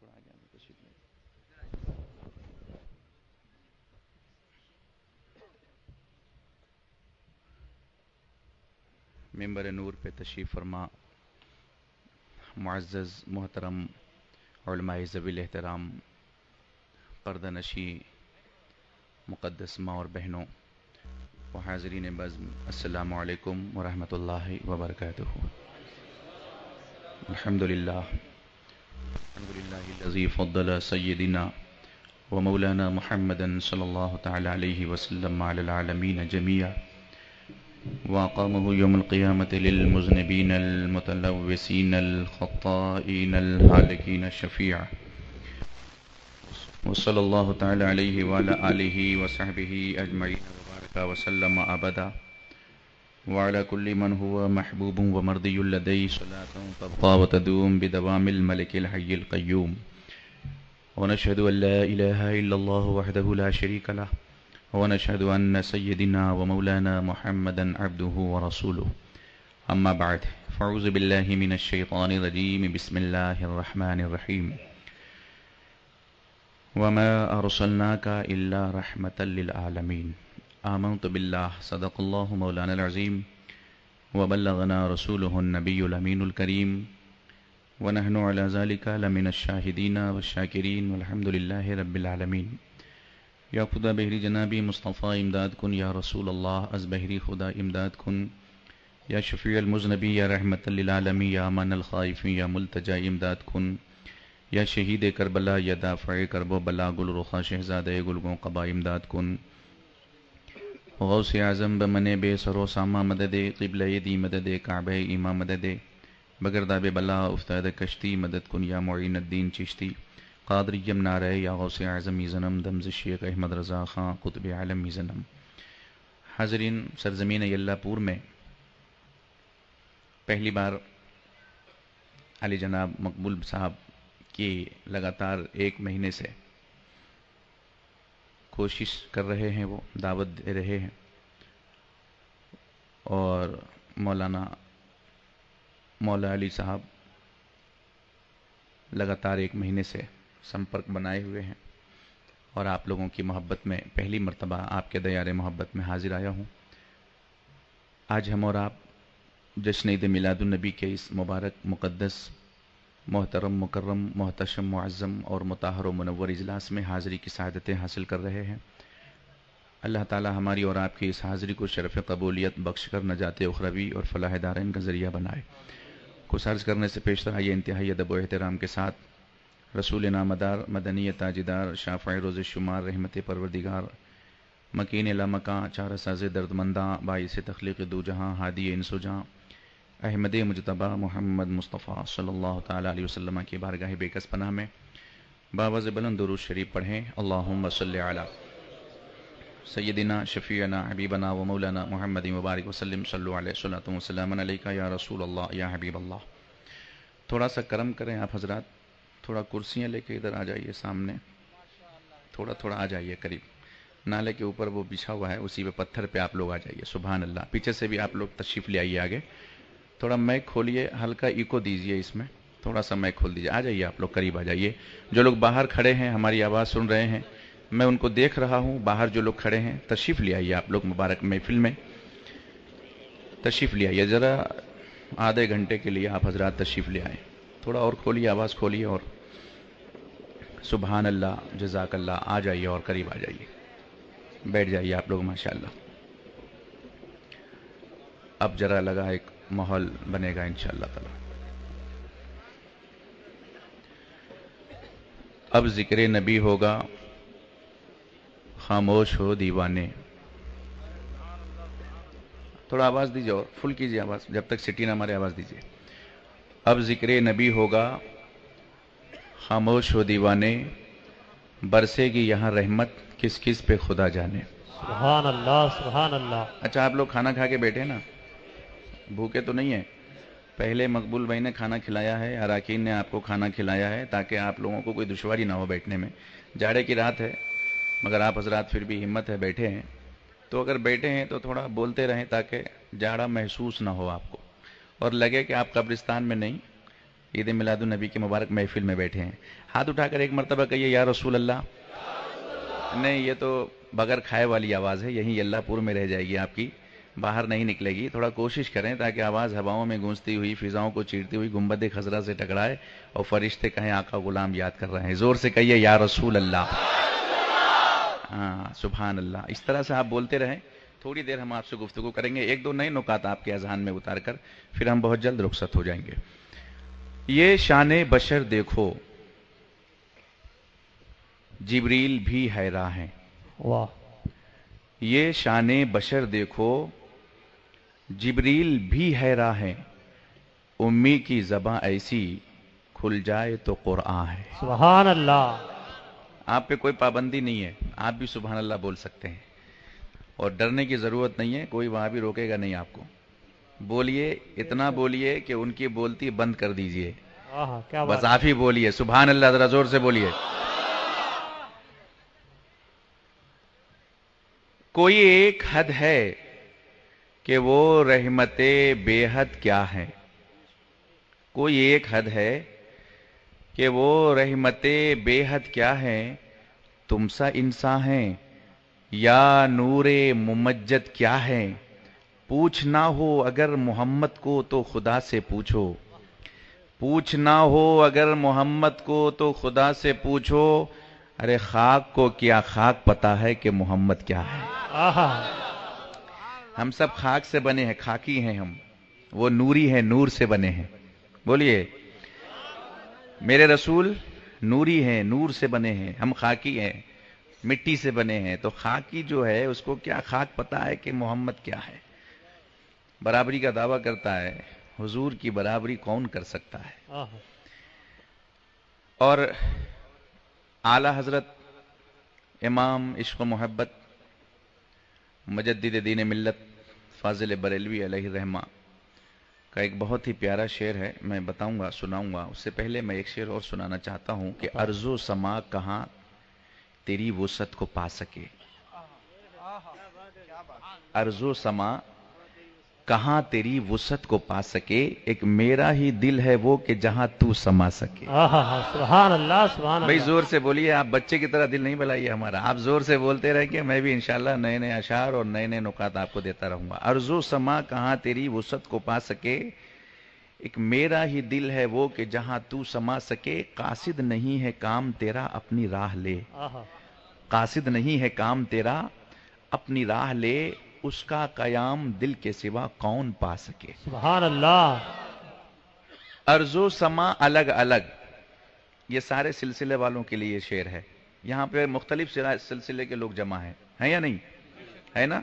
تھوڑا آگے آنے تشریف لیں. ممبر نور پہ تشریف فرما معزز محترم علماء ذوی الاحترام پردہ نشی مقدس ماں اور بہنوں و حاضرین بزم، السلام علیکم ورحمۃ اللہ وبرکاتہ. الحمدللہ الذی فضل سیدنا ومولانا محمدا صلی اللہ تعالی علیہ وسلم علی العالمین جميعا وأقامه يوم القيامة للمذنبين المتلوثين الخطائين الهالكين الشفيع وصلى الله تعالى عليه وعلى آله وصحبه أجمعين وبارك وسلم أبدا وعلى كل من هو محبوب ومرضي لديه صلاة تبقى وتدوم بدوام الملك الحي القيوم. ونشهد أن لا إله إلا الله وحده لا شريك له ونشهد أن سيدنا ومولانا محمدا عبده ورسوله. أما بعد فأعوذ بالله من الشيطان الرجيم. بسم الله الرحمن الرحيم. وما أرسلناك إلا رحمة للعالمين. آمنت بالله صدق الله مولانا العظيم وبلغنا رسوله النبي الأمين الكريم ونحن على ذلك لمن الشاهدين والشاكرين والحمد لله رب العالمين. یا خدا بہری جنابی مصطفیٰ امداد کن، یا رسول اللہ از بہری خدا امداد کن، یا شفیع المذنبی یا رحمت للعالمین، یا امان الخائفین، یا ملتجا امداد کن، یا شہید کربلا، یا دافع کرب و بلا، گل رخا شہزادہ گلگوں قبا امداد کن. غوث اعظم بمن بے سرو سامہ مدد، قبلہ دی مدد، کعبہ ایمہ مدد، بگرداب بلا افتاد کشتی مدد کن، یا معین الدین چشتی قادریم نعرہ، یا غوث اعظم زنم دمز شیخ احمد رضا خان قطب عالم زنم. حاضرین، سرزمین یلہ پور میں پہلی بار علی جناب مقبول صاحب کی لگاتار 1 مہینے سے کوشش کر رہے ہیں، وہ دعوت دے رہے ہیں، اور مولا علی صاحب لگاتار 1 مہینے سے سمپرک بنائے ہوئے ہیں، اور آپ لوگوں کی محبت میں پہلی مرتبہ آپ کے دیار محبت میں حاضر آیا ہوں. آج ہم اور آپ جشن عید میلاد النبی کے اس مبارک مقدس محترم مکرم محتشم معظم اور مطہر و منور اجلاس میں حاضری کی سعادتیں حاصل کر رہے ہیں. اللہ تعالی ہماری اور آپ کی اس حاضری کو شرف قبولیت بخش کر نجات اخروی اور فلاح دارین کا ذریعہ بنائے. کچھ عرض کرنے سے پیشتر آئیے انتہائی ادب و احترام کے ساتھ رسول نامدار مدنی تاجدار شافع روز شمار رحمت پروردگار مکین لامکاں چار ساز درد منداں باعث تخلیق دو جہاں ہادی انس و جاں احمد مجتبی محمد مصطفیٰ صلی اللہ تعالی علیہ وسلم کی بارگاہ بے کس پناہ میں باوز بلند درود شریف پڑھیں. اللہم صلی علی سیدنا شفیعنا حبیبنا و مولانا محمد مبارک وسلم. صلو علیہ صلاۃ و سلام علیکہ یا رسول اللہ یا حبیب اللہ. تھوڑا سا کرم کریں آپ حضرات، تھوڑا کرسیاں لے کے ادھر آ جائیے سامنے، تھوڑا آ جائیے قریب. نالے کے اوپر وہ بچھا ہوا ہے، اسی پہ پتھر پہ آپ لوگ آ جائیے. سبحان اللہ. پیچھے سے بھی آپ لوگ تشریف لے آئیے آگے. تھوڑا میک کھولیے، ہلکا ایکو دیجیے اس میں، تھوڑا سا میک کھول دیجیے. آ جائیے آپ لوگ قریب آ جائیے. جو لوگ باہر کھڑے ہیں ہماری آواز سن رہے ہیں، میں ان کو دیکھ رہا ہوں. باہر جو لوگ کھڑے ہیں تشریف لے آئیے آپ لوگ مبارک محفل میں تشریف لے آئیے. ذرا آدھے گھنٹے کے لیے آپ حضرات تشریف لے آئیں. تھوڑا اور کھولیے، آواز کھولیے. اور سبحان اللہ، جزاک اللہ. آ جائیے اور قریب آ جائیے، بیٹھ جائیے آپ لوگ. ماشاءاللہ اب ذرا لگا ایک ماحول بنے گا انشاءاللہ تعالی. اب ذکر نبی ہوگا خاموش ہو دیوانے. تھوڑا آواز دیجیے اور فل کیجیے آواز، جب تک سٹی نہ مارے آواز دیجیے. اب ذکر نبی ہوگا خاموش ہو دیوانے، برسے گی یہاں رحمت کس کس پہ خدا جانے. سبحان اللہ سبحان اللہ. اچھا آپ لوگ کھانا کھا کے بیٹھے نا، بھوکے تو نہیں ہیں؟ پہلے مقبول بھائی نے کھانا کھلایا ہے، اراکین نے آپ کو کھانا کھلایا ہے، تاکہ آپ لوگوں کو کوئی دشواری نہ ہو بیٹھنے میں. جاڑے کی رات ہے مگر آپ حضرات پھر بھی ہمت ہے بیٹھے ہیں، تو اگر بیٹھے ہیں تو تھوڑا بولتے رہیں تاکہ جاڑا محسوس نہ ہو آپ کو، اور لگے کہ آپ قبرستان میں نہیں عید میلاد النبی کی مبارک محفل میں بیٹھے ہیں، ہاتھ اٹھا کر ایک مرتبہ کہیے یا رسول اللہ۔ نہیں، یہ تو بغیر کھائے والی آواز ہے، یہیں اللہ پور میں رہ جائے گی آپ کی، باہر نہیں نکلے گی۔ تھوڑا کوشش کریں تاکہ آواز ہواؤں میں گونجتی ہوئی، فضاؤں کو چیرتی ہوئی گنبد خضرا سے ٹکرائے اور فرشتے کہیں آقا غلام یاد کر رہے ہیں۔ زور سے کہیے یا رسول اللہ۔ ہاں، سبحان اللہ۔ اس طرح سے آپ بولتے رہیں، تھوڑی دیر ہم آپ سے گفتگو کریں گے، ایک دو نئے نکات آپ کے اذہان میں اتار کر پھر ہم بہت جلد رخصت ہو جائیں گے۔ یہ شان بشر دیکھو، جبریل بھی حیراں ہیں۔ واہ، یہ شان بشر دیکھو، جبریل بھی حیراں ہیں، امی کی زباں ایسی کھل جائے تو قرآن ہے۔ سبحان اللہ۔ آپ پہ کوئی پابندی نہیں ہے، آپ بھی سبحان اللہ بول سکتے ہیں، اور ڈرنے کی ضرورت نہیں ہے، کوئی وہاں بھی روکے گا نہیں آپ کو۔ بولیے، اتنا بولیے کہ ان کی بولتی بند کر دیجئے، آہا، کیا بس بات۔ آپ ہی بولیے سبحان اللہ، ذرا زور سے بولیے۔ کوئی ایک حد ہے کہ وہ رحمت بے حد کیا ہے، کوئی ایک حد ہے کہ وہ رحمت بے حد کیا ہے، تم سا انسان ہیں یا نور ممجد کیا ہے، پوچھنا ہو اگر محمد کو تو خدا سے پوچھو، پوچھنا ہو اگر محمد کو تو خدا سے پوچھو، ارے خاک کو کیا خاک پتا ہے کہ محمد کیا ہے۔ آہا، ہم سب خاک سے بنے ہیں، خاکی ہیں ہم، وہ نوری ہیں، نور سے بنے ہیں۔ بولیے، میرے رسول نوری ہیں، نور سے بنے ہیں، ہم خاکی ہیں، مٹی سے بنے ہیں، تو خاکی جو ہے اس کو کیا خاک پتا ہے کہ محمد کیا ہے۔ برابری کا دعویٰ کرتا ہے، حضور کی برابری کون کر سکتا ہے۔ آہا، اور اعلی حضرت امام عشق و محبت مجدد دین ملت فاضل بریلوی علیہ الرحمہ کا ایک بہت ہی پیارا شعر ہے، میں بتاؤں گا، سناؤں گا۔ اس سے پہلے میں ایک شعر اور سنانا چاہتا ہوں کہ ارض و سما کہاں تیری وسعت کو پا سکے، ارض و سما کہاں تیری وسعت کو پا سکے، ایک میرا ہی دل ہے وہ کہ جہاں تو سما سکے۔ آہا، سبحان اللہ، سبحان بھئی اللہ۔ زور سے بولیے، آپ بچے کی طرح دل نہیں بلائیے ہمارا، آپ زور سے بولتے رہیں کہ میں بھی انشاءاللہ نئے نئے اشعار اور نئے نئے نکات آپ کو دیتا رہوں گا۔ ارض و سما کہاں تیری وسعت کو پا سکے، ایک میرا ہی دل ہے وہ کہ جہاں تو سما سکے، قاصد نہیں ہے کام تیرا اپنی راہ لے، آہا، قاصد نہیں ہے کام تیرا اپنی راہ لے، اس کا قیام دل کے سوا کون پا سکے۔ سبحان اللہ۔ ارض و سما الگ الگ، یہ سارے سلسلے والوں کے لیے یہ شعر ہے۔ یہاں پہ مختلف سلسلے کے لوگ جمع ہیں یا نہیں؟ ہے نا؟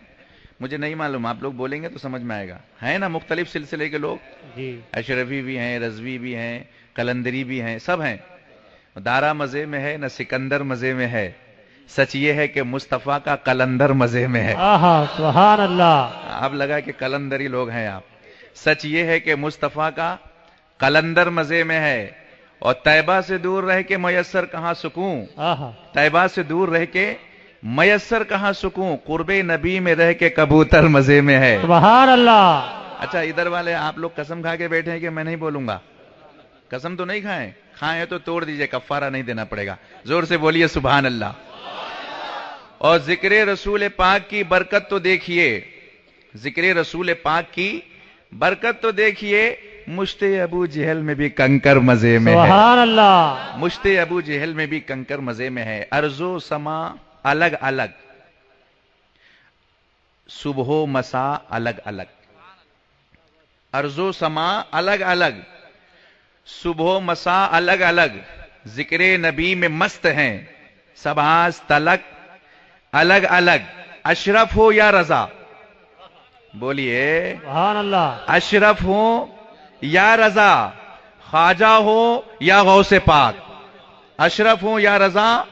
مجھے نہیں معلوم، آپ لوگ بولیں گے تو سمجھ میں آئے گا، ہے نا؟ مختلف سلسلے کے لوگ، جی، اشرفی بھی ہیں، رضوی بھی ہیں، قلندری بھی ہیں، سب ہیں۔ دارا مزے میں ہے نہ سکندر مزے میں ہے، سچ یہ ہے کہ مصطفیٰ کا قلندر مزے میں ہے۔ آہا، سبحان اللہ۔ اب لگا کہ قلندری لوگ ہیں آپ۔ سچ یہ ہے کہ مصطفیٰ کا قلندر مزے میں ہے، اور طیبہ سے دور رہ کے میسر کہاں سکون، آہا، طیبہ سے دور رہ کے میسر کہاں سکون، قرب نبی میں رہ کے کبوتر مزے میں ہے۔ سبحان اللہ۔ اچھا ادھر والے آپ لوگ قسم کھا کے بیٹھے ہیں کہ میں نہیں بولوں گا، قسم تو نہیں کھائیں، کھائیں تو توڑ دیجئے، کفارہ نہیں دینا پڑے گا۔ زور سے بولیے سبحان اللہ۔ اور ذکر رسول پاک کی برکت تو دیکھیے، ذکر رسول پاک کی برکت تو دیکھیے، مشت ابو جہل میں بھی کنکر مزے میں ہے، سبحان اللہ۔ مشت ابو جہل میں بھی کنکر مزے میں ہے۔ ارض و سما الگ الگ، صبح و مساء الگ الگ، ارض و سما الگ الگ، صبح و مساء الگ الگ، ذکر نبی میں مست ہیں، سب آج تلک الگ الگ، اشرف ہو یا رضا، بولیے سبحان اللہ۔ اشرف ہو یا رضا، خواجہ ہو یا غوث پاک، اشرف ہو یا رضا،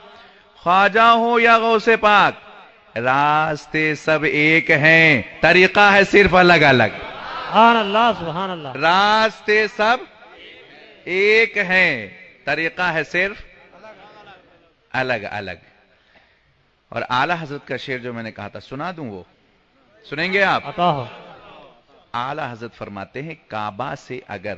خواجہ ہو یا غوث پاک، راستے سب ایک ہیں، طریقہ ہے صرف الگ الگ، سبحان اللہ، سبحان اللہ۔ راستے سب ایک ہیں، طریقہ ہے صرف الگ الگ۔ اور اعلی حضرت کا شعر جو میں نے کہا تھا سنا دوں، وہ سنیں گے آپ؟ عطا ہو۔ اعلی حضرت فرماتے ہیں، کعبہ سے اگر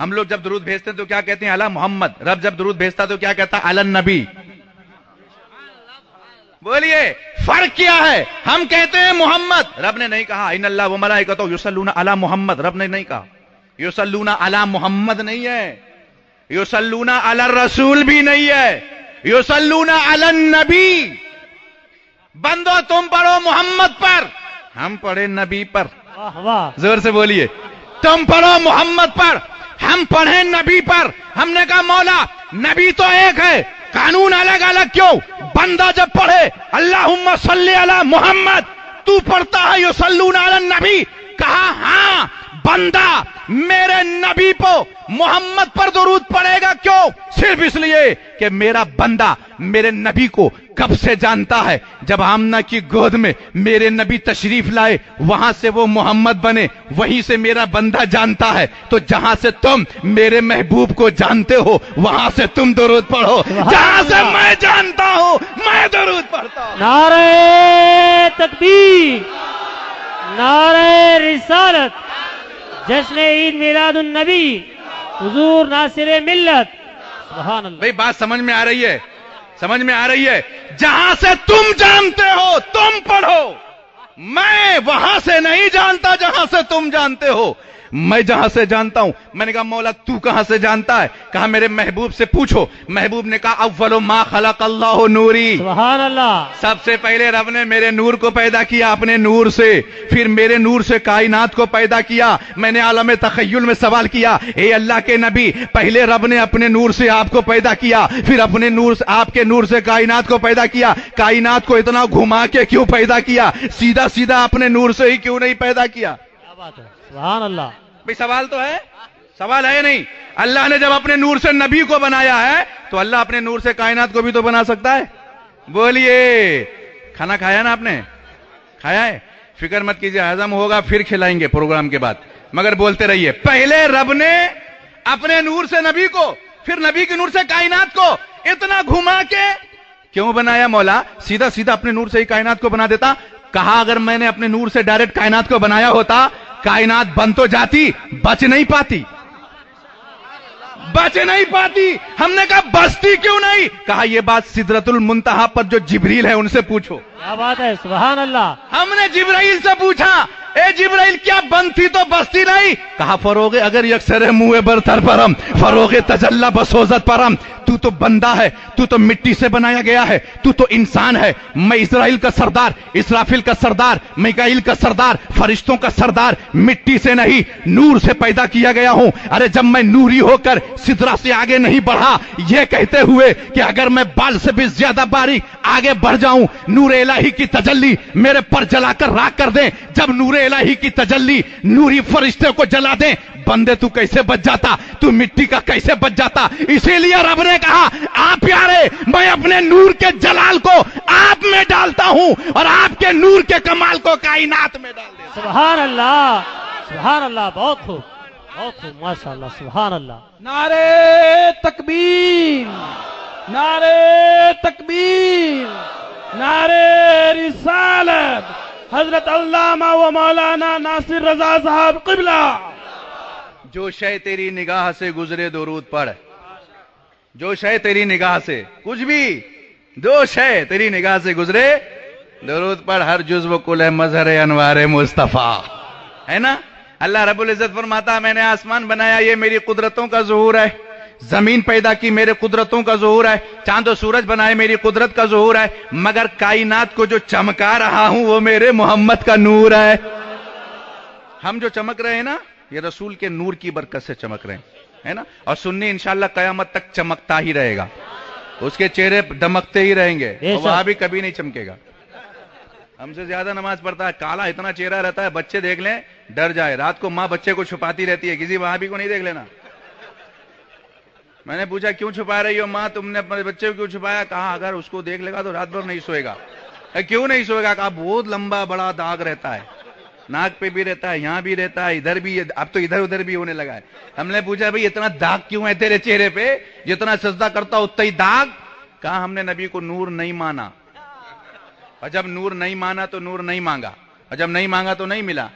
ہم لوگ جب درود بھیجتے ہیں تو کیا کہتے ہیں؟ علی محمد. رب جب درود بھیجتا تو کیا کہتا؟ علی النبی. بولیے فرق کیا ہے؟ ہم کہتے ہیں محمد، رب نے نہیں کہا ان اللہ و ملائکتہ یصلون علی محمد، رب نے نہیں کہا. یصلون علی محمد نہیں ہے، یصلون علی الرسول بھی نہیں ہے، یصلون علی النبی. بندو تم پڑھو محمد پر، ہم پڑھے نبی پر. واہ واہ. زور سے بولیے. تم پڑھو محمد پر، ہم پڑھیں نبی پر. ہم نے کہا مولا نبی تو ایک ہے، قانون الگ الگ کیوں؟ بندہ جب پڑھے اللہم صلی علی محمد، تو پڑھتا ہے یصلون علی النبی. کہا ہاں بندہ میرے نبی پہ محمد پر درود پڑھے گا. کیوں؟ صرف اس لیے کہ میرا بندہ میرے نبی کو کب سے جانتا ہے؟ جب آمنہ کی گود میں میرے نبی تشریف لائے، وہاں سے وہ محمد بنے، وہیں سے میرا بندہ جانتا ہے. تو جہاں سے تم میرے محبوب کو جانتے ہو وہاں سے تم درود پڑھو. جہاں سے میں جانتا ہوں میں درود پڑھتا ہوں. نعرہ تکبیر، نعرہ رسالت، جشن عید میلاد النبی، حضور ناصر ملت. سبحان اللہ. بھئی بات سمجھ میں آ رہی ہے؟ سمجھ میں آ رہی ہے؟ جہاں سے تم جانتے ہو تم پڑھو. میں وہاں سے نہیں جانتا جہاں سے تم جانتے ہو، میں جہاں سے جانتا ہوں. میں نے کہا مولا تو کہاں سے جانتا ہے؟ کہا میرے محبوب سے پوچھو. محبوب نے کہا اول ما خلق اللہ نوری. سبحان اللہ. سب سے پہلے رب نے میرے نور کو پیدا کیا اپنے نور سے، پھر میرے نور سے کائنات کو پیدا کیا. میں نے عالم تخیل میں سوال کیا، اے اللہ کے نبی پہلے رب نے اپنے نور سے آپ کو پیدا کیا، پھر اپنے نور سے آپ کے نور سے کائنات کو پیدا کیا. کائنات کو اتنا گھما کے کیوں پیدا کیا؟ سیدھا سیدھا اپنے نور سے ہی کیوں نہیں پیدا کیا؟ کیا بات ہے. سبحان اللہ. بھئی سوال تو ہے؟ سوال ہے نہیں. اللہ نے جب اپنے نور سے نبی کو بنایا ہے تو اللہ اپنے نور سے کائنات کو بھی تو بنا سکتا ہے. بولیے کھانا کھایا نا آپ نے؟ کھایا ہے؟ فکر مت کیجیے، ہضم ہوگا پھر کھلائیں گے پروگرام کے بعد، مگر بولتے رہیے. پہلے رب نے اپنے نور سے نبی کو، پھر نبی کے نور سے کائنات کو اتنا گھما کے کیوں بنایا مولا؟ سیدھا سیدھا اپنے نور سے ہی کائنات کو بنا دیتا. کہا اگر میں نے اپنے نور سے ڈائریکٹ کائنات کو بنایا ہوتا کائنات بن تو جاتی، بچ نہیں پاتی، بچ نہیں پاتی. ہم نے کہا بچتی کیوں نہیں؟ کہا یہ بات سدرۃ المنتہا پر جو جبریل ہے ان سے پوچھو. کیا بات ہے. سبحان اللہ. ہم نے جبرائیل سے پوچھا، اے جبرائیل کیا بنتی تو بستی نہیں؟ کہا فروغ اگر یکسر منہ برتر پرم، فروغ تجلا بسوزت پرم. تو بندہ ہے، تو مٹی سے بنایا گیا ہے، تو انسان ہے. میں اسرائیل کا سردار، اسرافیل کا سردار، میکائیل کا سردار، فرشتوں کا سردار مٹی سے نہیں نور سے پیدا کیا گیا ہوں. ارے جب میں نوری ہو کر سدرا سے آگے نہیں بڑھا یہ کہتے ہوئے کہ اگر میں بال سے بھی زیادہ باریک آگے بڑھ جاؤں نور الہی کی تجلی میرے پر جلا کر راکھ کر دیں. جب نور الہی کی تجلی نوری فرشتے کو جلا دیں، بندے تو کیسے بچ جاتا؟ تو مٹی کا کیسے بچ جاتا؟ اسی لیے رب نے کہا آپ پیارے میں اپنے نور کے جلال کو آپ میں ڈالتا ہوں اور آپ کے نور کے کمال کو کائنات میں ڈال دیتا ہوں. سبحان اللہ. سبحان اللہ. بہت خوب، بہت خوب. ماشاء اللہ. سبحان اللہ. نعرہ تکبیر، نعرہ تکبیر، نعرہ رسالت. حضرت علامہ و مولانا ناصر رضا صاحب قبلہ. جو شے تیری نگاہ سے گزرے درود پڑھ. جو شے تیری نگاہ سے، کچھ بھی جو شے تیری نگاہ سے گزرے درود پڑھ. ہر جزو کل ہے مظہر انوار مصطفیٰ، ہے نا؟ اللہ رب العزت فرماتا میں نے آسمان بنایا یہ میری قدرتوں کا ظہور ہے، زمین پیدا کی میرے قدرتوں کا ظہور ہے، چاند و سورج بنائے میری قدرت کا ظہور ہے، مگر کائنات کو جو چمکا رہا ہوں وہ میرے محمد کا نور ہے. ہم جو چمک رہے ہیں نا یہ رسول کے نور کی برکت سے چمک رہے ہیں، ہے نا؟ اور سنی انشاءاللہ قیامت تک چمکتا ہی رہے گا، اس کے چہرے دمکتے ہی رہیں گے، وہاں بھی کبھی نہیں چمکے گا. ہم سے زیادہ نماز پڑھتا ہے، کالا اتنا چہرہ رہتا ہے بچے دیکھ لیں ڈر جائے. رات کو ماں بچے کو چھپاتی رہتی ہے، کسی وہابی کو نہیں دیکھ لینا. میں نے پوچھا کیوں چھپا رہی ہو ماں، تم نے اپنے بچے کو کیوں چھپایا؟ کہا اگر اس کو دیکھ لے گا تو رات بھر نہیں سوئے گا. کیوں نہیں سوئے گا؟ کہا بہت لمبا بڑا داغ رہتا ہے، ناک پہ بھی رہتا ہے، یہاں بھی رہتا ہے، ادھر بھی، اب تو ادھر ادھر بھی ہونے لگا ہے. ہم نے پوچھا بھئی اتنا داغ کیوں ہے تیرے چہرے پہ؟ جتنا سجدہ کرتا اتنا ہی داغ. کہا ہم نے نبی کو نور نہیں مانا، اور جب نور نہیں مانا تو نور نہیں مانگا، اور جب نہیں مانگا تو نہیں ملا.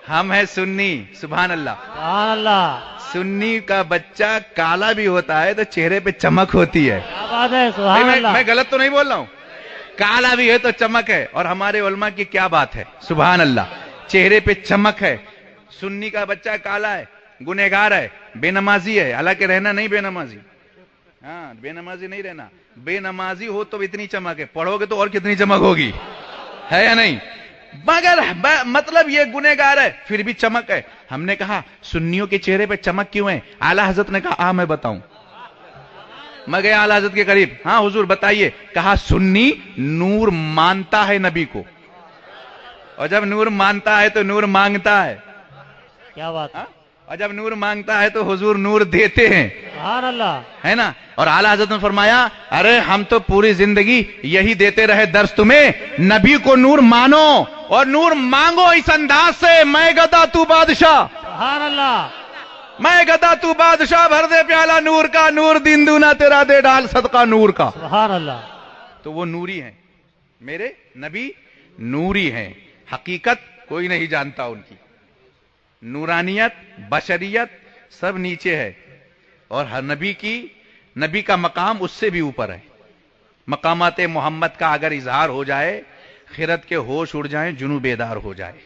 ہم ہیں سنی. سبحان اللہ. سبحان اللہ. سنی کا بچہ کالا بھی ہوتا ہے تو چہرے پہ چمک ہوتی ہے. کیا بات ہے. سبحان اللہ. میں غلط تو نہیں بول رہا ہوں. کالا بھی ہے تو چمک ہے. اور ہمارے علماء کی کیا بات ہے. سبحان اللہ. چہرے پہ چمک ہے. سنی کا بچہ کالا ہے, گنہگار ہے, بے نمازی ہے. حالانکہ رہنا نہیں بے نمازی. ہاں, بے نمازی نہیں رہنا. بے نمازی ہو تو اتنی چمک ہے, پڑھو گے تو اور کتنی چمک ہوگی, ہے یا نہیں. مگر مطلب یہ گنہگار ہے پھر بھی چمک ہے. ہم نے کہا سنیوں کے چہرے پہ چمک کیوں ہے؟ اعلیٰ حضرت نے کہا میں بتاؤں. میں گیا اعلیٰ حضرت کے قریب. ہاں حضور بتائیے. کہا سنی نور مانتا ہے نبی کو, اور جب نور مانتا ہے تو نور مانگتا ہے. کیا بات ہے. اور جب نور مانگتا ہے تو حضور نور دیتے ہیں. سبحان اللہ. ہے نا. اور اعلیٰ حضرت نے فرمایا ارے ہم تو پوری زندگی یہی دیتے رہے درس تمہیں, نبی کو نور مانو اور نور مانگو اس انداز سے, میں گدا تو بادشاہ, سبحان اللہ. میں گدا تو بادشاہ, بھر دے پیالہ نور کا, نور دین دونا تیرا دے ڈال صدقہ نور کا. سبحان اللہ. تو وہ نوری ہیں, میرے نبی نوری ہیں. حقیقت کوئی نہیں جانتا ان کی. نورانیت بشریت سب نیچے ہے, اور ہر نبی کا مقام اس سے بھی اوپر ہے. مقامات محمد کا اگر اظہار ہو جائے, خرد کے ہوش اڑ جائیں, جنوں بیدار ہو جائے.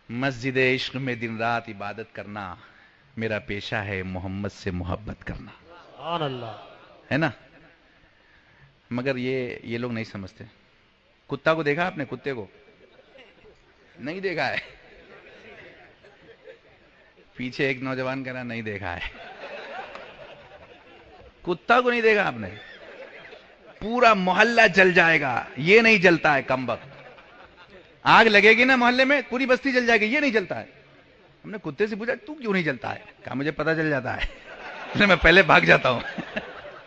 مسجد عشق میں دن رات عبادت کرنا میرا پیشہ ہے, محمد سے محبت کرنا. سبحان اللہ. ہے نا. مگر یہ لوگ نہیں سمجھتے. کتا کو دیکھا آپ نے؟ کتے کو نہیں دیکھا ہے. پیچھے ایک نوجوان کہہ رہا نہیں دیکھا ہے. کتا کو نہیں دیکھا آپ نے؟ پورا محلہ جل جائے گا, یہ نہیں جلتا ہے کمبخت. آگ لگے گی نا محلے میں, پوری بستی جل جائے گی, یہ نہیں جلتا ہے. ہم نے کتے سے پوچھا تو کیوں نہیں جلتا ہے؟ کہا مجھے پتا چل جاتا ہے, میں پہلے بھاگ جاتا ہوں.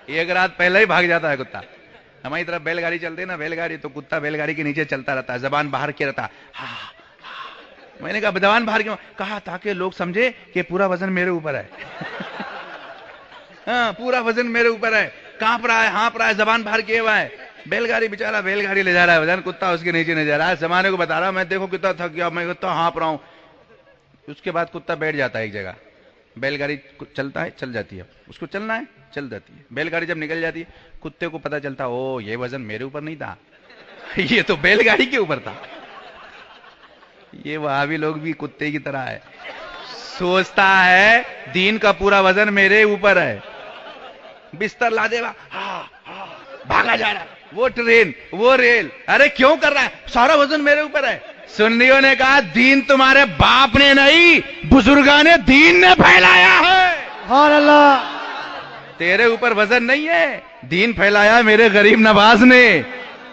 ایک رات پہلے ہی بھاگ جاتا ہے کتا. ہماری طرف بیل گاڑی چلتی ہے نا, بیل گاڑی, تو کتا بیل گاڑی کے نیچے چلتا رہتا ہے, زبان باہر کیا رہتا ہے. میں نے کہا زبان باہر کیوں؟ کہا تاکہ لوگ سمجھے کہ پورا وزن میرے اوپر ہے. ہاں, پورا وزن میرے اوپر ہے. کانپ رہا ہے, ہانپ رہا ہے, زبان باہر کیے ہوا ہے. بیل گاڑی بیچارہ بیل گاڑی لے جا رہا ہے, وزن کتا اس کے نیچے نہیں جا رہا ہے. زمانے کو بتا رہا میں دیکھو کتا تھک گیا, میں کتا ہانپ رہا ہوں. اس کے بعد کتا بیٹھ جاتا ہے ایک جگہ. بیل گاڑی چلتا ہے, چل جاتی ہے, اس کو چلنا ہے, چل جاتی ہے. بیل گاڑی جب نکل جاتی ہے, کتے کو پتا چلتا او یہ وزن میرے اوپر نہیں تھا, یہ تو بیل گاڑی کے اوپر تھا. یہ وہابی لوگ بھی کتے کی طرح ہے, سوچتا ہے دین کا پورا وزن میرے اوپر ہے. بستر لا دے گا, بھاگا جا رہا ہے, وہ ٹرین, وہ ریل, ارے کیوں کر رہا ہے؟ سارا وزن میرے اوپر ہے. سنیوں نے کہا دین تمہارے باپ نے نہیں, بزرگان دین نے پھیلایا ہے. سبحان اللہ. تیرے اوپر وزن نہیں ہے, دین پھیلایا میرے غریب نواز نے,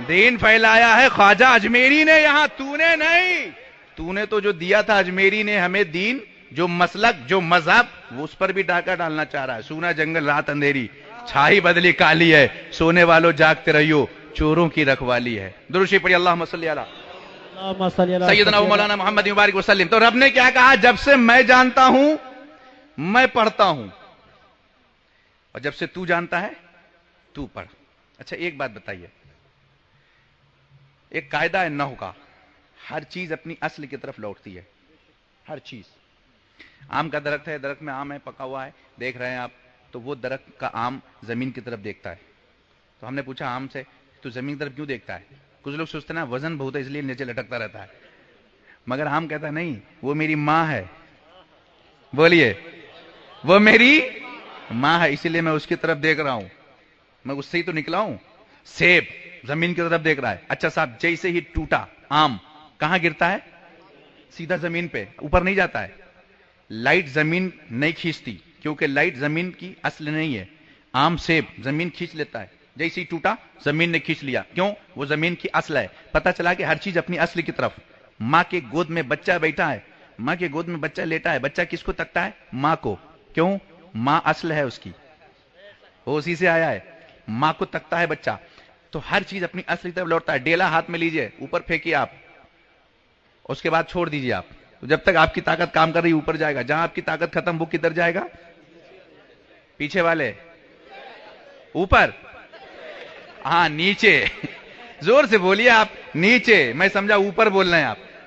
دین پھیلایا ہے خواجہ اجمیری نے یہاں, تو نے نہیں. تو نے تو جو دیا تھا اجمیری نے ہمیں دین, جو مسلک, جو مذہب, وہ اس پر بھی ڈاکہ ڈالنا چاہ رہا ہے. سونا جنگل رات اندھیری, چھائی بدلی کالی ہے, سونے والوں جاگتے رہیو, چوروں کی رکھوالی ہے. درود شریف پڑھی, اللہم صلی علی سیدنا و مولانا محمد مبارک وسلم. تو رب نے کیا کہا؟ جب سے میں جانتا ہوں میں پڑھتا ہوں, اور جب سے تو جانتا ہے تو پڑھ. اچھا ایک بات بتائیے, ایک قاعدہ ہے نحو کا, ہر چیز اپنی اصل کی طرف لوٹتی ہے, ہر چیز. آم کا درخت ہے, درخت میں آم ہے, پکا ہوا ہے, دیکھ رہے ہیں آپ, تو وہ درخت کا آم زمین کی طرف دیکھتا ہے. تو ہم نے پوچھا آم سے تو زمین کی طرف کیوں دیکھتا ہے؟ کچھ لوگ سوچتے نا وزن بہت ہے اس لیے نیچے لٹکتا رہتا ہے, مگر آم کہتا نہیں, وہ میری ماں ہے. بولیے, وہ میری ماں ہے, اسی لیے میں اس کی طرف دیکھ رہا ہوں, میں اس سے ہی تو نکلا ہوں. سیب زمین کی طرف دیکھ رہا ہے. اچھا صاحب, جیسے ہی ٹوٹا آم کہاں گرتا ہے؟ سیدھا زمین پہ, اوپر نہیں جاتا ہے. لائٹ زمین نہیں کھینچتی, کیونکہ لائٹ زمین کی اصل نہیں ہے. آم سیب زمین کھینچ لیتا ہے, جیسے ہی ٹوٹا زمین نے کھینچ لیا. کیوں؟ وہ زمین کی اصل ہے. پتا چلا کہ ہر چیز اپنی اصل کی طرف. ماں کے گود میں بچہ بیٹھا ہے, ماں کے گود میں بچہ لیٹا ہے, بچہ کس کو تکتا ہے؟ ماں کو. کیوں؟ ماں اصل ہے اس کی, وہ اسی سے آیا ہے, ماں کو تکتا ہے بچہ. تو ہر چیز اپنی اصل کی طرف لوٹتا ہے. ڈیلا ہاتھ میں لیجئے, اوپر پھینکیے آپ, اس کے بعد چھوڑ دیجئے آپ, تو جب تک آپ کی طاقت کام کر رہی اوپر جائے گا. جہاں آپ کی طاقت ختم وہ کدھر جائے گا؟ پیچھے والے اوپر, ہاں نیچے. زور سے بولیے آپ, نیچے. میں سمجھا اوپر بولنا ہے آپ.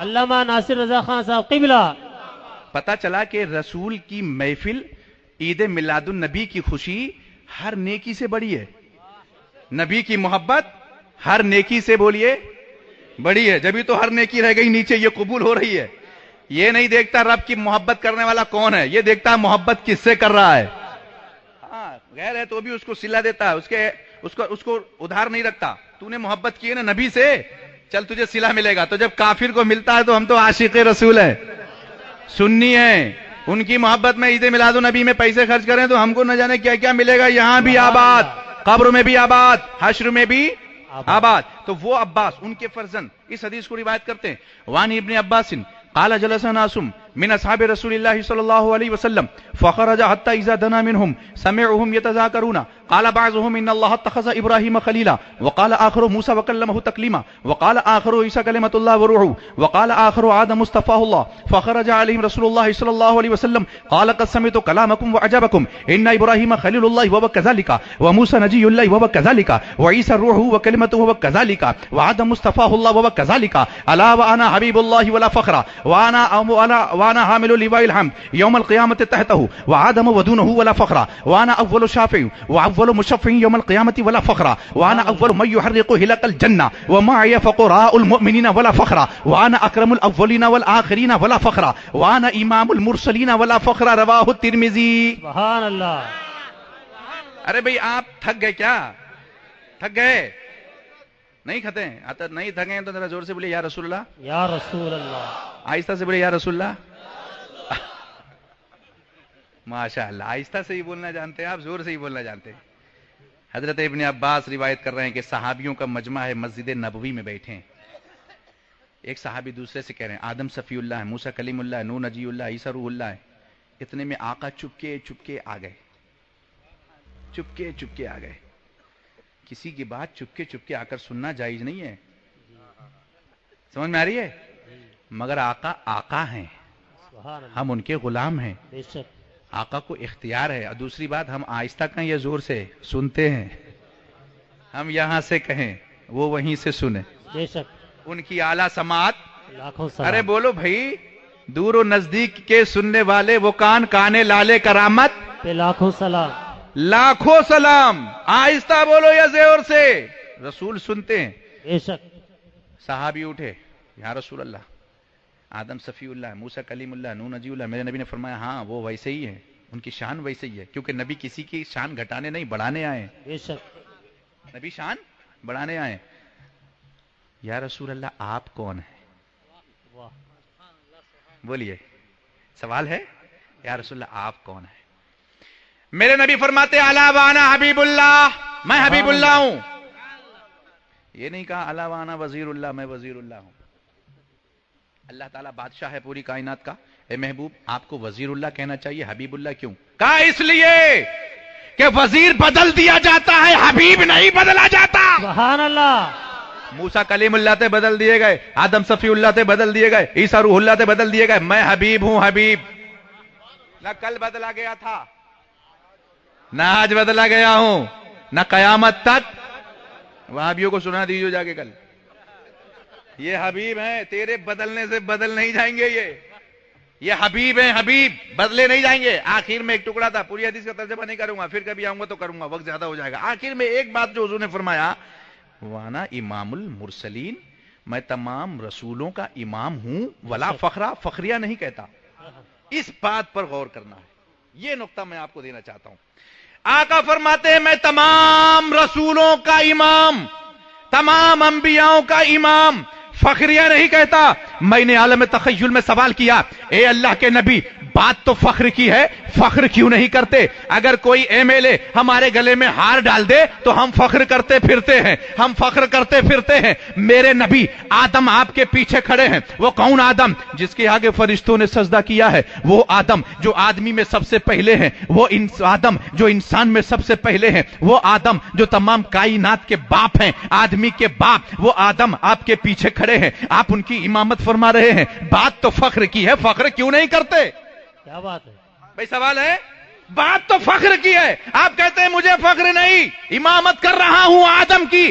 علامہ ناصر رضا خان صاحب قبلہ. پتا چلا کہ رسول کی محفل عید میلاد النبی کی خوشی ہر نیکی سے بڑی ہے. نبی کی محبت ہر نیکی سے بولیے بڑی ہے. جبھی تو ہر نیکی رہ گئی نیچے یہ قبول ہو رہی ہے. یہ نہیں دیکھتا رب کی محبت کرنے والا کون ہے, یہ دیکھتا ہے محبت کس سے کر رہا ہے. ہاں غیر ہے تو بھی اس کو صلہ دیتا ہے, اس کو ادھار نہیں رکھتا. تو نے محبت کی ہے نا نبی سے, چل تجھے صلہ ملے گا. تو جب کافر کو ملتا ہے تو ہم تو عاشق رسول ہیں, سنی ہیں. ان کی محبت میں عید میلاد النبی میں پیسے خرچ کریں تو ہم کو نہ جانے کیا کیا ملے گا. یہاں بھی آباد, قبر میں بھی آباد, حشر میں بھی آباد. تو وہ عباس ان کے فرزند اس حدیث کو روایت کرتے ہیں. وان ابن عباس قال جلس ناس من اصحاب رسول الله صلى الله عليه وسلم فخرج حتى اذا دنا منهم سمعهم يتذاكرون قال بعضهم ان الله اتخذ ابراهيم خليلا وقال اخر موسى وكلمه تكليما وقال اخر عيسى كلمه الله وروحه وقال اخر آدم مصطفاه الله فخرج عليهم رسول الله صلى الله عليه وسلم قال قد سمعت كلامكم وعجبكم ان ابراهيم خليل الله وهو كذلك وموسى نجي الله وهو كذلك وعيسى روحه وكلمته وهو كذلك وآدم مصطفاه الله وهو كذلك الا وانا حبيب الله ولا فخر وانا حامل لواء الحمد يوم القيامة تحته وآدم ودونه ولا فخر وانا اول شافع واول مشفع يوم القيامة ولا فخر وانا اول من يحرق هلك الجنة ومعي فقراء المؤمنين ولا فخر وانا اكرم الاولين والاخرين ولا فخر وانا امام المرسلين ولا فخر رواه الترمذي. سبحان اللہ. ارے بھئی آپ تھک گئے کیا؟ تھک گئے؟ نہیں کھتے ہیں آتا نہیں تھکیں تو ذرا زور سے بولے یا رسول اللہ. یا رسول اللہ. آہستہ سے بولے یا رسول اللہ. ماشاء اللہ, آہستہ سے ہی بولنا جانتے ہیں آپ, زور سے ہی بولنا جانتے ہیں. حضرت ابن عباس روایت کر رہے ہیں کہ صحابیوں کا مجمع ہے, مسجد نبوی میں بیٹھے ہیں. ایک صحابی دوسرے سے کہہ رہے ہیں آدم صفی اللہ ہے, موسیٰ کلیم اللہ ہے, نوح نجی اللہ, عیسیٰ روح اللہ ہے. اتنے میں آقا چپکے چپکے آ گئے, چپکے چپکے آ گئے. کسی کی بات چپکے چپکے آ کر سننا جائز نہیں ہے, سمجھ میں آ رہی ہے؟ مگر آقا آقا ہیں, ہم ان کے غلام ہیں, آقا کو اختیار ہے. اور دوسری بات ہم آہستہ کہیں یا زور سے سنتے ہیں, ہم یہاں سے کہیں وہ وہیں سے سنیں. ان کی اعلیٰ سماعت. ارے بولو بھائی, دور و نزدیک کے سننے والے وہ کان کانے لالے کرامت پہ لاکھوں سلام. لاکھوں سلام. آہستہ بولو یا زور سے, رسول سنتے ہیں. بے شک. صحابی اٹھے, یا رسول اللہ آدم صفی اللہ, موسیٰ کلیم اللہ, نوح نجی اللہ. میرے نبی نے فرمایا ہاں وہ ویسے ہی ہے, ان کی شان ویسے ہی ہے, کیونکہ نبی کسی کی شان گھٹانے نہیں بڑھانے آئے. بے شک. نبی شان بڑھانے آئے. یا رسول اللہ آپ کون ہیں؟ بولیے, سوال ہے. یا رسول اللہ آپ کون ہیں؟ میرے نبی فرماتے الا وانا حبیب اللہ, میں حبیب اللہ ہوں. یہ نہیں کہا الا وانا وزیر اللہ, میں وزیر اللہ ہوں. اللہ تعالیٰ بادشاہ ہے پوری کائنات کا. اے محبوب آپ کو وزیر اللہ کہنا چاہیے, حبیب اللہ کیوں کہا؟ اس لیے کہ وزیر بدل دیا جاتا ہے, حبیب نہیں بدلا جاتا. سبحان اللہ. موسیٰ کلیم اللہ تے بدل دیے گئے, آدم صفی اللہ تے بدل دیے گئے, عیسیٰ روح اللہ تے بدل دیے گئے. میں حبیب ہوں, حبیب. نہ کل بدلا گیا تھا, نہ آج بدلا گیا ہوں, نہ قیامت تک. وہابیوں کو سنا دیجیے جا کے کل, یہ حبیب ہیں, تیرے بدلنے سے بدل نہیں جائیں گے. یہ حبیب ہیں, حبیب بدلے نہیں جائیں گے. آخر میں ایک ٹکڑا تھا, پوری حدیث کا ترجمہ نہیں کروں گا, پھر کبھی آؤں گا تو کروں گا, وقت زیادہ ہو جائے گا. آخر میں ایک بات جو حضور نے فرمایا, وانا امام المرسلین, میں تمام رسولوں کا امام ہوں, ولا فخرا, فخریہ نہیں کہتا. اس بات پر غور کرنا ہے, یہ نقطہ میں آپ کو دینا چاہتا ہوں. آقا فرماتے ہیں میں تمام رسولوں کا امام, تمام انبیاءوں کا امام, فخریہ نہیں کہتا. میں نے عالم تخیل میں سوال کیا, اے اللہ کے نبی بات تو فخر کی ہے, فخر کیوں نہیں کرتے؟ اگر کوئی ایم ایل اے ہمارے گلے میں ہار ڈال دے تو ہم فخر کرتے پھرتے ہیں, ہم فخر کرتے پھرتے ہیں. میرے نبی آدم آپ کے پیچھے کھڑے ہیں. وہ کون آدم؟ جس کے آگے فرشتوں نے سجدہ کیا ہے. وہ آدم جو آدمی میں سب سے پہلے ہیں, وہ آدم جو انسان میں سب سے پہلے ہیں, وہ آدم جو تمام کائنات کے باپ ہیں, آدمی کے باپ, وہ آدم آپ کے پیچھے کھڑے ہیں, آپ ان کی امامت فرما رہے ہیں. بات تو فخر کی ہے, فخر کیوں نہیں کرتے؟ کیا بات ہے بھائی, سوال ہے. بات تو فخر کی ہے, آپ کہتے ہیں مجھے فخر نہیں, امامت کر رہا ہوں آدم کی.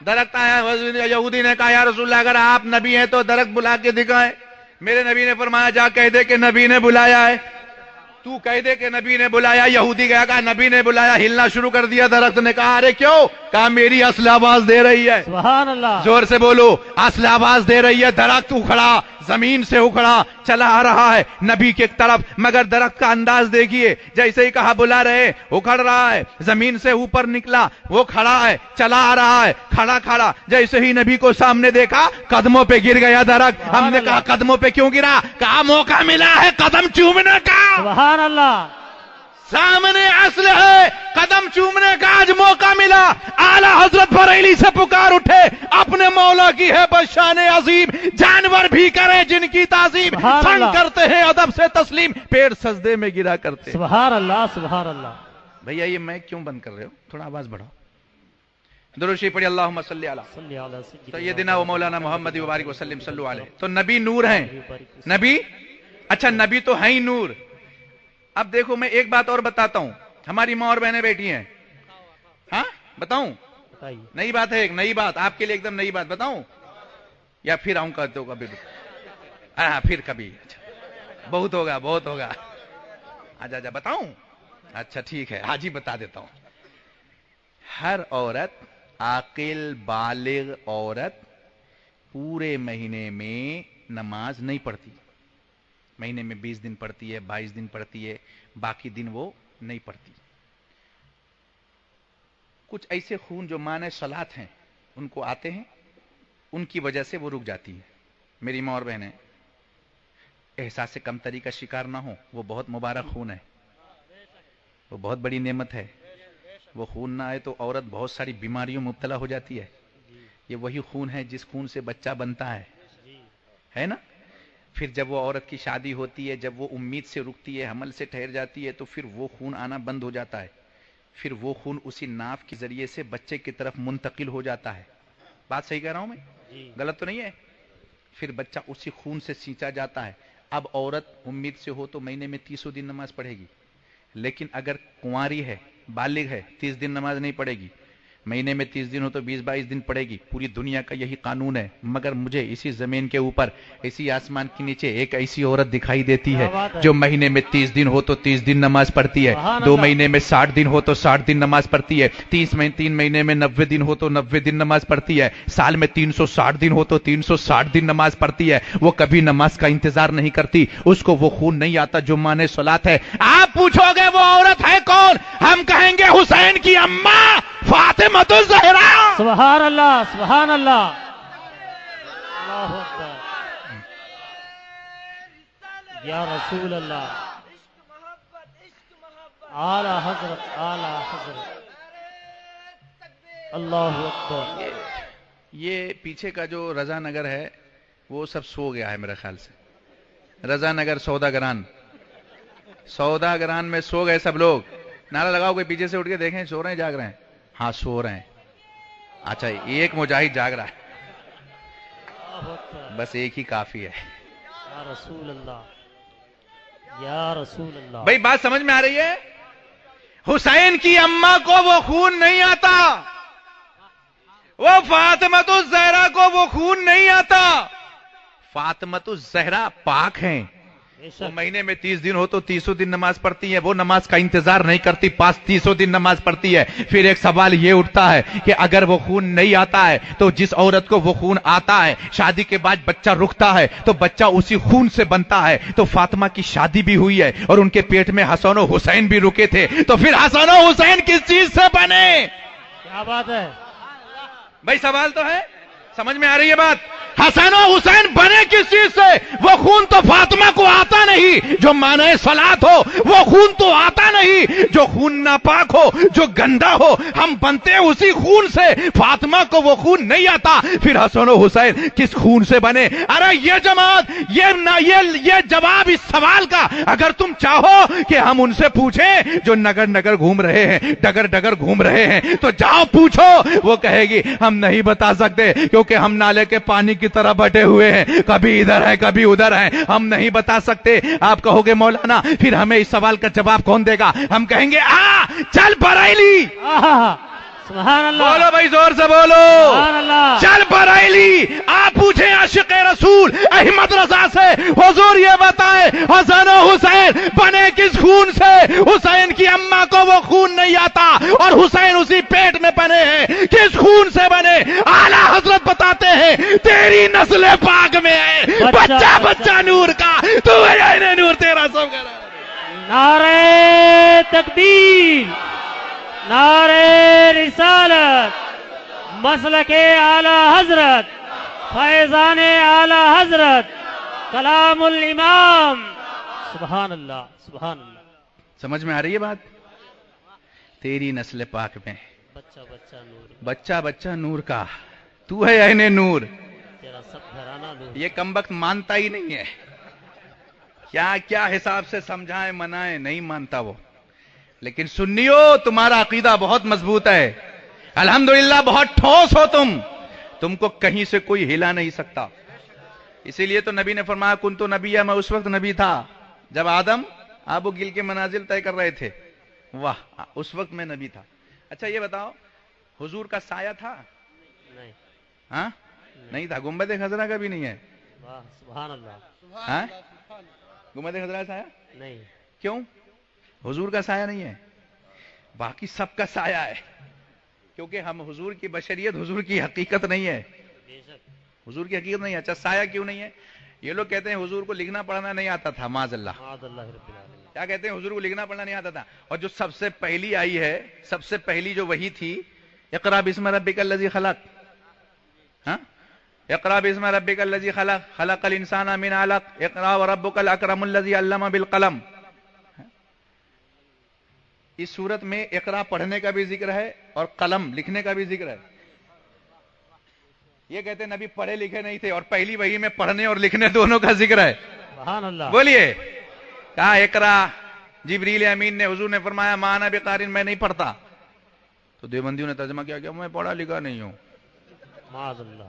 درخت آیا, یہودی نے کہا یا رسول اللہ اگر آپ نبی ہیں تو درخت بلا کے دکھائیں. میرے نبی نے فرمایا جا کہہ دے کہ نبی نے بلایا ہے. تو کہہ دے کہ نبی نے بلایا. یہودی گیا کہا نبی نے بلایا, ہلنا شروع کر دیا. درخت نے کہا ارے کیوں؟ کہا میری اصل آواز دے رہی ہے. سبحان اللہ. زور سے بولو, اصل آواز دے رہی ہے. درخت اکھڑا, زمین سے اکھڑا چلا آ رہا ہے نبی کی طرف, مگر درخت کا انداز دیکھیے, جیسے ہی کہا بلا رہے اکھڑ رہا ہے, زمین سے اوپر نکلا, وہ کھڑا ہے, چلا آ رہا ہے, کھڑا کھڑا. جیسے ہی نبی کو سامنے دیکھا قدموں پہ گر گیا درخت. ہم نے کہا قدموں پہ کیوں گرا؟ کہا موقع ملا ہے قدم چومنے کا. سبحان اللہ. سامنے اصل ہے, قدم چومنے کا آج موقع ملا. اعلی حضرت بریلی سے پکار اٹھے, اپنے مولا کی ہے بشان عظیم, جانور بھی کریں جن کی تعظیم, فن کرتے ہیں ادب سے تسلیم, پیر سجدے میں گرا کرتے. سبحان اللہ سبحان اللہ. بھیا یہ میں کیوں بند کر رہے ہو؟ تھوڑا آواز بڑھاؤ. درود شریف پڑھی اللہم صلی علی سیدنا و مولانا محمد وبارک وسلم صلو علیہ. تو نبی نور ہیں, نبی اچھا نبی تو ہیں ہی نور. اب دیکھو میں ایک بات اور بتاتا ہوں, ہماری ماں اور بہنیں بیٹھی ہیں, ہاں بتاؤں؟ نئی بات ہے, ایک نئی بات آپ کے لیے, ایک دم نئی بات بتاؤں یا پھر آؤں کہتے ہو کبھی؟ ہاں پھر کبھی. بہت ہوگا بہت ہوگا. آجا جا بتاؤں؟ اچھا ٹھیک ہے آج ہی بتا دیتا ہوں. ہر عورت, عاقل بالغ عورت پورے مہینے میں نماز نہیں پڑھتی. مہینے میں 20 دن پڑھتی ہے, 22 دن پڑھتی ہے, باقی دن وہ نہیں پڑھتی. کچھ ایسے خون جو معنی صلات ہیں ان کو آتے ہیں, ان کی وجہ سے وہ رک جاتی ہے. میری ماں اور بہنیں احساس کمتری کا شکار نہ ہو, وہ بہت مبارک خون ہے, وہ بہت بڑی نعمت ہے. وہ خون نہ آئے تو عورت بہت ساری بیماریوں مبتلا ہو جاتی ہے. یہ وہی خون ہے جس خون سے بچہ بنتا ہے نا. پھر جب وہ عورت کی شادی ہوتی ہے, جب وہ امید سے رکتی ہے, حمل سے ٹھہر جاتی ہے, تو پھر وہ خون آنا بند ہو جاتا ہے. پھر وہ خون اسی ناف کے ذریعے سے بچے کی طرف منتقل ہو جاتا ہے. بات صحیح کہہ رہا ہوں میں؟ غلط تو نہیں ہے؟ پھر بچہ اسی خون سے سینچا جاتا ہے. اب عورت امید سے ہو تو مہینے میں 30 دن نماز پڑھے گی, لیکن اگر کنواری ہے, بالغ ہے, 30 دن نماز نہیں پڑھے گی. مہینے میں 30 دن ہو تو 20-22 دن پڑے گی. پوری دنیا کا یہی قانون ہے. مگر مجھے اسی زمین کے اوپر, اسی آسمان کے نیچے ایک ایسی عورت دکھائی دیتی ہے جو مہینے میں 30 دن ہو تو 30 دن نماز پڑھتی ہے, 2 مہینے میں 60 دن ہو تو 60 دن نماز پڑھتی ہے, 3 مہینے میں 90 دن ہو تو 90 دن نماز پڑھتی ہے, سال میں 360 دن ہو تو 360 دن نماز پڑھتی ہے. وہ کبھی نماز کا انتظار نہیں کرتی, اس کو وہ خون نہیں آتا جو معنی صلات ہے. آپ پوچھو گے وہ عورت ہے کون؟ ہم کہیں گے حسین کی اماں فاطمہ الزہرا. سبحان اللہ سبحان اللہ. اللہ اکبر. یا رسول اللہ. اعلی حضرت اعلی حضرت. اللہ اکبر. یہ پیچھے کا جو رضا نگر ہے وہ سب سو گیا ہے میرے خیال سے. رضا نگر سوداگران میں سو گئے سب لوگ. نعرہ لگاؤ, کوئی پیچھے سے اٹھ کے دیکھیں سو رہے ہیں جاگ رہے ہیں؟ ہاں سو رہے ہیں. اچھا ایک مجاہد جاگ رہا ہے, بس ایک ہی کافی ہے. یا رسول اللہ یا رسول اللہ. بھائی بات سمجھ میں آ رہی ہے؟ حسین کی اماں کو وہ خون نہیں آتا, وہ فاطمہ الزہرا کو وہ خون نہیں آتا. فاطمہ الزہرا پاک ہیں, وہ مہینے میں 30 دن ہو تو 30 دن نماز پڑھتی ہے. وہ نماز کا انتظار نہیں کرتی, 30 دن نماز پڑھتی ہے. پھر ایک سوال یہ اٹھتا ہے کہ اگر وہ خون نہیں آتا ہے تو جس عورت کو وہ خون آتا ہے, شادی کے بعد بچہ رکتا ہے تو بچہ اسی خون سے بنتا ہے. تو فاطمہ کی شادی بھی ہوئی ہے اور ان کے پیٹ میں حسن و حسین بھی رکے تھے, تو پھر حسن و حسین کس چیز سے بنے؟ کیا بات ہے بھائی, سوال تو ہے, سمجھ میں آ رہی ہے بات؟ حسن و حسین بنے کس چیز سے؟ وہ خون تو فاطمہ کو آتا نہیں جو معنی صلات ہو, وہ خون تو آتا نہیں جو خون ناپاک ہو, جو گندا ہو. ہم بنتے اسی خون سے, فاطمہ کو وہ خون نہیں آتا. پھر حسن و حسین کس خون سے بنے؟ ارے یہ جماعت, یہ جواب اس سوال کا اگر تم چاہو کہ ہم ان سے پوچھیں جو نگر گھوم رہے ہیں, ڈگر گھوم رہے ہیں, تو جاؤ پوچھو. وہ کہے گی ہم نہیں بتا سکتے کیونکہ ہم نالے کے پانی کی طرح بٹے ہوئے ہیں, کبھی ادھر ہے کبھی ادھر ہے, ہم نہیں بتا سکتے. آپ کہو گے مولانا پھر ہمیں اس سوال کا جواب کون دے گا؟ ہم کہیں گے چل بریلی, سبحان اللہ بولو بھائی زور سے بولو. سبحان اللہ چل بریلی آپ پوچھیں عاشق رسول احمد رضا سے, حضور یہ بتائیں حسن و حسین بنے کس خون سے؟ حسین کی اماں کو وہ خون نہیں آتا اور حسین اسی پیٹ میں بنے ہیں, کس خون سے بنے؟ اعلیٰ حضرت بتاتے ہیں تیری نسل پاک میں ہے, بچہ بچہ نور کا, تو ہے نور تیرا سب کا. نعرہ تکبیر, نعرہ رسالت, مسلک اعلی حضرت, فیضان اعلی حضرت, کلام الامام. سبحان اللہ سبحان اللہ. سمجھ میں آ رہی ہے بات؟ تیری نسل پاک میں بچہ بچہ نور, بچہ بچہ نور کا, تو ہے عین نور. تیرا سب گھرانہ نور. یہ کمبخت مانتا ہی نہیں ہے. کیا کیا حساب سے سمجھائیں منائیں, نہیں مانتا وہ. لیکن سنیو تمہارا عقیدہ بہت مضبوط ہے, الحمدللہ بہت ٹھوس ہو تم کو کہیں سے کوئی ہلا نہیں سکتا. اسی لیے تو نبی نے فرمایا کنتو نبیہ, میں اس وقت نبی تھا جب آدم آب و گل کے منازل طے کر رہے تھے. واہ, اس وقت میں نبی تھا. اچھا یہ بتاؤ حضور کا سایہ تھا؟ نہیں. ہاں نہیں تھا. گنبد خضرا کا بھی نہیں ہے. واہ سبحان اللہ. ہاں گنبد خضرا کا سایہ نہیں. کیوں؟ حضور کا سایہ نہیں ہے, باقی سب کا سایہ ہے. کیونکہ ہم حضور کی بشریت, حضور کی حقیقت نہیں ہے, بے شک. حضور کی حقیقت نہیں ہے. اچھا سایہ کیوں نہیں ہے؟ یہ لوگ کہتے ہیں حضور کو لکھنا پڑھنا نہیں آتا تھا, معاذ اللہ. معاذ اللہ رب العالمین. کیا کہتے ہیں؟ حضور کو لکھنا پڑھنا نہیں آتا تھا. اور جو سب سے پہلی آئی ہے, سب سے پہلی جو وحی تھی, اقرا بسم ربک الذی خلق, ہاں اقرا بسم ربک الذی خلق خلق الانسان من علق اقرا وربک الاکرم الذی علم بالقلم. اس صورت میں اقرا پڑھنے کا بھی ذکر ہے اور قلم لکھنے کا بھی ذکر ہے. یہ کہتے ہیں نبی پڑھے لکھے نہیں تھے, اور پہلی وحی میں پڑھنے اور لکھنے دونوں کا ذکر ہے. سبحان اللہ. بولیے. کہا اقرا, جبریل امین نے, حضور نے فرمایا ما انا بقارئ, میں نہیں پڑھتا. تو دیوبندیوں نے ترجمہ کیا کہ میں پڑھا لکھا نہیں ہوں. معاذ اللہ.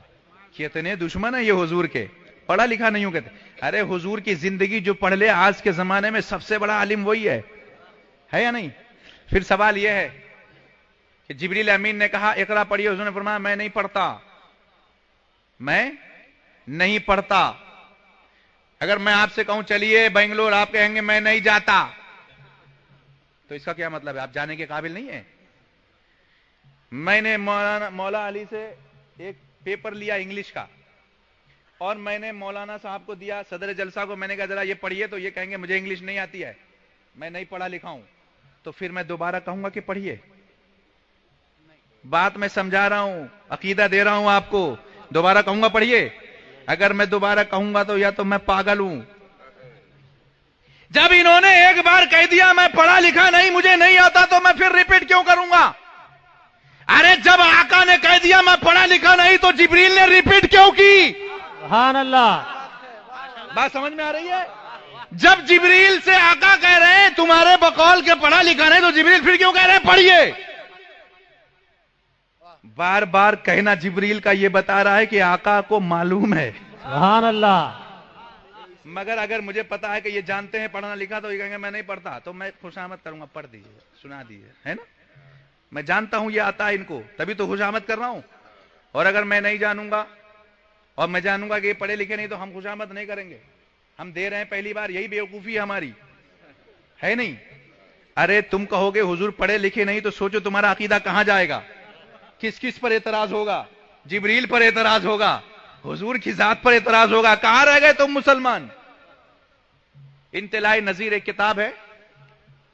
کتنے دشمن ہیں یہ حضور کے, پڑھا لکھا نہیں ہوں کہتے. ارے حضور کی زندگی جو پڑھ لے آج کے زمانے میں سب سے بڑا عالم وہی ہے یا نہیں؟ پھر سوال یہ ہے کہ جبریل امین نے کہا اقرا پڑھیے, حضور نے فرمایا میں نہیں پڑھتا, میں نہیں پڑھتا. اگر میں آپ سے کہوں چلیے بنگلور, آپ کہیں گے میں نہیں جاتا, تو اس کا کیا مطلب ہے؟ آپ جانے کے قابل نہیں ہیں. میں نے مولا علی سے ایک پیپر لیا انگلش کا, اور میں نے مولانا صاحب کو دیا, صدر جلسہ کو. میں نے کہا ذرا یہ پڑھیے, تو یہ کہیں گے مجھے انگلش نہیں آتی ہے, میں نہیں پڑھا لکھا ہوں. تو پھر میں دوبارہ کہوں گا کہ پڑھیے؟ بات میں سمجھا رہا ہوں, عقیدہ دے رہا ہوں آپ کو, دوبارہ کہوں گا پڑھیے؟ اگر میں دوبارہ کہوں گا تو یا تو میں پاگل ہوں. جب انہوں نے ایک بار کہہ دیا میں پڑھا لکھا نہیں, مجھے نہیں آتا, تو میں پھر ریپیٹ کیوں کروں گا؟ ارے جب آقا نے کہہ دیا میں پڑھا لکھا نہیں, تو جبریل نے ریپیٹ کیوں کی؟ سبحان اللہ. بات سمجھ میں آ رہی ہے؟ جب جبریل سے آقا کہہ رہے ہیں تمہارے بقول کے پڑھا لکھا نہیں, تو جبریل پھر کیوں کہہ رہے ہیں پڑھیے؟ بار بار کہنا جبریل کا یہ بتا رہا ہے کہ آقا کو معلوم ہے. سبحان اللہ. مگر اگر مجھے پتا ہے کہ یہ جانتے ہیں پڑھنا لکھا, تو یہ کہیں گے میں نہیں پڑھتا, تو میں خوشامد کروں گا, پڑھ دیجیے, سنا دیجیے, ہے نا؟ میں جانتا ہوں یہ آتا ہے ان کو, تبھی تو خوشامد کر رہا ہوں. اور اگر میں نہیں جانوں گا اور میں جانوں گا کہ یہ پڑھے لکھے نہیں, تو ہم خوشامد نہیں کریں گے. ہم دے رہے ہیں پہلی بار, یہی بیوقوفی ہے ہماری, ہے نہیں؟ ارے تم کہو گے حضور پڑھے لکھے نہیں, تو سوچو تمہارا عقیدہ کہاں جائے گا, کس کس پر اعتراض ہوگا؟ جبریل پر اعتراض ہوگا, حضور کی ذات پر اعتراض ہوگا, کہاں رہ گئے تم مسلمان؟ انطلاع نظیر ایک کتاب ہے,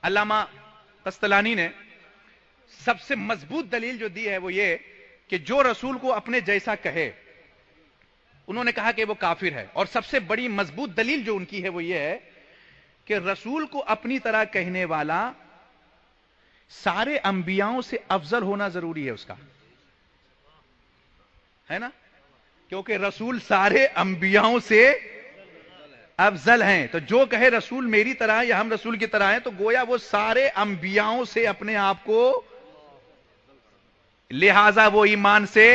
علامہ قسطلانی نے سب سے مضبوط دلیل جو دی ہے وہ یہ کہ جو رسول کو اپنے جیسا کہے, انہوں نے کہا کہ وہ کافر ہے. اور سب سے بڑی مضبوط دلیل جو ان کی ہے وہ یہ ہے کہ رسول کو اپنی طرح کہنے والا سارے انبیاؤں سے افضل ہونا ضروری ہے اس کا, ہے نا؟ کیونکہ رسول سارے انبیاؤں سے افضل ہیں. تو جو کہے رسول میری طرح یا ہم رسول کی طرح ہیں, تو گویا وہ سارے انبیاؤں سے اپنے آپ کو, لہذا وہ ایمان سے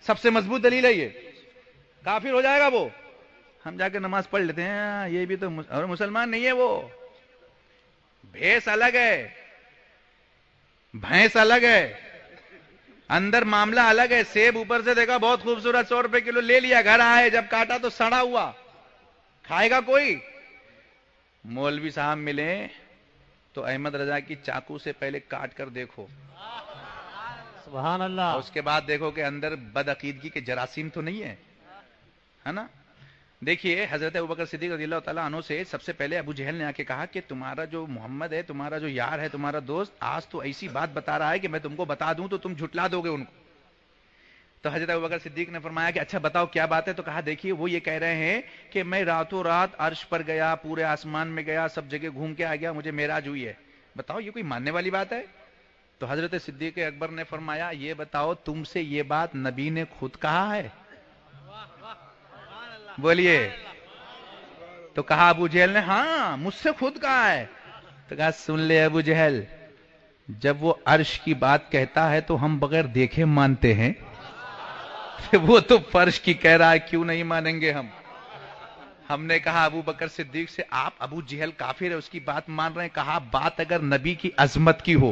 سب سے مضبوط دلیل ہے. یہ کافر ہو جائے گا وہ. ہم جا کے نماز پڑھ لیتے ہیں, یہ بھی تو اور مسلمان نہیں ہے وہ. بھینس الگ ہے, بھینس الگ ہے. اندر معاملہ الگ ہے. سیب اوپر سے دیکھا بہت خوبصورت 100 روپے کلو لے لیا, گھر آئے جب کاٹا تو سڑا ہوا. کھائے گا کوئی؟ مولوی صاحب ملے تو احمد رضا کی چاقو سے پہلے کاٹ کر دیکھو, سبحان اللہ. اس کے بعد دیکھو کہ اندر بدعقیدگی کے جراثیم تو نہیں ہے نا. دیکھیے حضرت ابوبکر صدیق رضی اللہ تعالیٰ عنہ سے سب سے پہلے ابو جہل نے آ کے کہا کہ تمہارا جو محمد ہے, تمہارا جو یار ہے, تمہارا دوست, آج تو ایسی بات بتا رہا ہے کہ میں تم کو بتا دوں تو تم جھٹلا دو گے ان کو. تو حضرت ابوبکر صدیق نے فرمایا کہ اچھا بتاؤ کیا بات ہے. تو کہا دیکھیے وہ یہ کہہ رہے ہیں کہ میں راتوں رات عرش پر گیا, پورے آسمان میں گیا, سب جگہ گھوم کے آ گیا, مجھے معراج ہوئی ہے. بتاؤ یہ کوئی ماننے والی بات ہے؟ تو حضرت صدیق اکبر نے فرمایا یہ بتاؤ تم سے یہ بات نبی نے خود کہا ہے؟ بولیے. تو کہا ابو جہل نے ہاں مجھ سے خود کہا ہے. تو کہا سن لے ابو جہل, جب وہ عرش کی بات کہتا ہے تو ہم بغیر دیکھے مانتے ہیں, وہ تو فرش کی کہہ رہا ہے, کیوں نہیں مانیں گے ہم. ہم نے کہا ابو بکر صدیق سے آپ ابو جہل کافر ہے اس کی بات مان رہے ہیں. کہا بات اگر نبی کی عظمت کی ہو,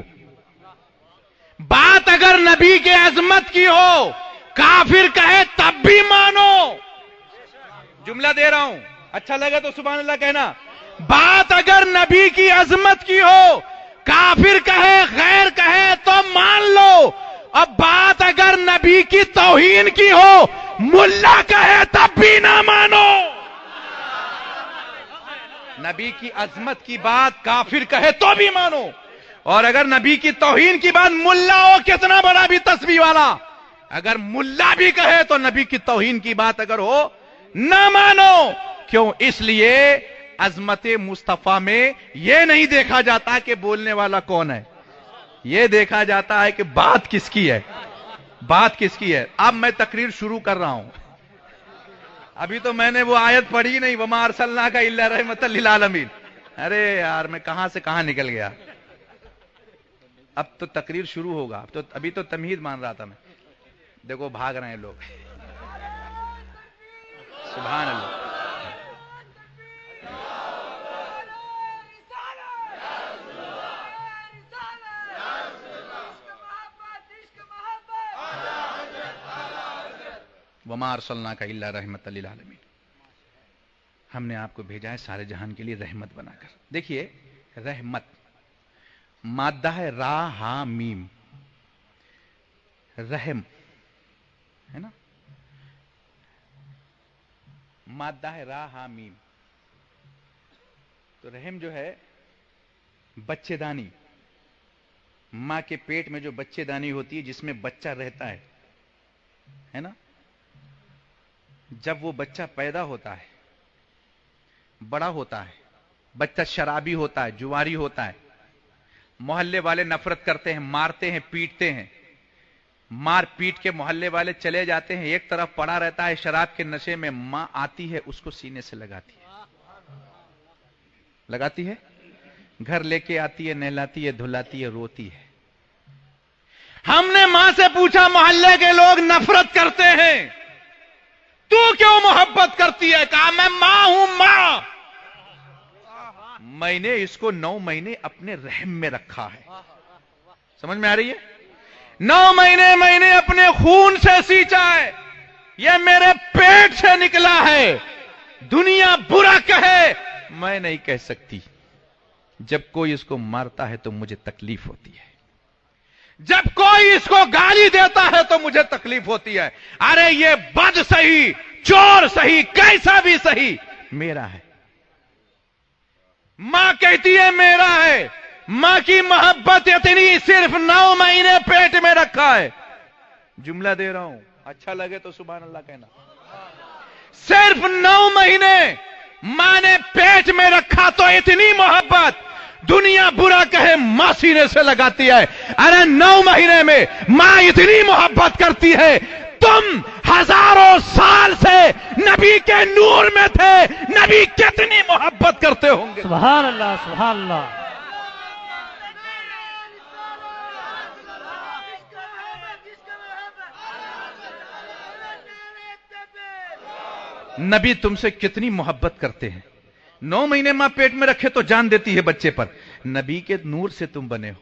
بات اگر نبی کے عظمت کی ہو, کافر کہے تب بھی مانو. جملہ دے رہا ہوں, اچھا لگا تو سبحان اللہ کہنا. بات اگر نبی کی عظمت کی ہو, کافر کہے غیر کہے تو مان لو. اب بات اگر نبی کی توہین کی ہو, ملا کہے تب بھی نہ مانو. نبی کی عظمت کی بات کافر کہے تو بھی مانو, اور اگر نبی کی توہین کی بات ملا ہو کتنا بڑا بھی تسبیح والا, اگر ملا بھی کہے تو نبی کی توہین کی بات اگر ہو نہ مانو. کیوں؟ اس لیے عظمت مصطفیٰ میں یہ نہیں دیکھا جاتا کہ بولنے والا کون ہے, یہ دیکھا جاتا ہے کہ بات کس کی ہے, بات کس کی ہے. اب میں تقریر شروع کر رہا ہوں. ابھی تو میں نے وہ آیت پڑھی نہیں, وما ارسلناک الا رحمۃ للعالمین. ارے یار میں کہاں سے کہاں نکل گیا. اب تو تقریر شروع ہوگا, ابھی تو تمہید مان رہا تھا میں. دیکھو بھاگ رہے ہیں لوگ. سبحان اللہ. وما ارسلناک الا رحمۃ للعالمین. ہم نے آپ کو بھیجا ہے سارے جہان کے لیے رحمت بنا کر. دیکھیے رحمت مادہ ہے را ہا میم, رحم ہے نا, مادہ ہے را ہا میم. تو رحم جو ہے بچے دانی, ماں کے پیٹ میں جو بچے دانی ہوتی ہے جس میں بچہ رہتا ہے نا. جب وہ بچہ پیدا ہوتا ہے, بڑا ہوتا ہے, بچہ شرابی ہوتا ہے, جواری ہوتا ہے, محلے والے نفرت کرتے ہیں, مارتے ہیں, پیٹتے ہیں, مار پیٹ کے محلے والے چلے جاتے ہیں, ایک طرف پڑا رہتا ہے شراب کے نشے میں. ماں آتی ہے اس کو سینے سے لگاتی ہے, گھر لے کے آتی ہے, نہلاتی ہے, دھلاتی ہے, روتی ہے. ہم نے ماں سے پوچھا محلے کے لوگ نفرت کرتے ہیں, تو کیوں محبت کرتی ہے؟ کہا میں ماں ہوں, ماں. میں نے اس کو 9 مہینے اپنے رحم میں رکھا ہے. سمجھ میں آ رہی ہے؟ 9 مہینے میں نے اپنے خون سے سینچا ہے, یہ میرے پیٹ سے نکلا ہے. دنیا برا کہے میں نہیں کہہ سکتی. جب کوئی اس کو مارتا ہے تو مجھے تکلیف ہوتی ہے, جب کوئی اس کو گالی دیتا ہے تو مجھے تکلیف ہوتی ہے. ارے یہ بد صحیح, چور صحیح, کیسا بھی صحیح میرا ہے. ماں کہتی ہے میرا ہے. ماں کی محبت اتنی صرف 9 مہینے پیٹ میں رکھا ہے. جملہ دے رہا ہوں, اچھا لگے تو سبحان اللہ کہنا. صرف 9 مہینے ماں نے پیٹ میں رکھا تو اتنی محبت, دنیا برا کہے ماں سینے سے لگاتی ہے. ارے 9 مہینے میں ماں اتنی محبت کرتی ہے. تم ہزاروں سال سے نبی کے نور میں تھے, نبی کتنی محبت کرتے ہوں گے. سبحان اللہ, سبحان اللہ. نبی تم سے کتنی محبت کرتے ہیں. 9 مہینے ماں پیٹ میں رکھے تو جان دیتی ہے بچے پر. نبی کے نور سے تم بنے ہو.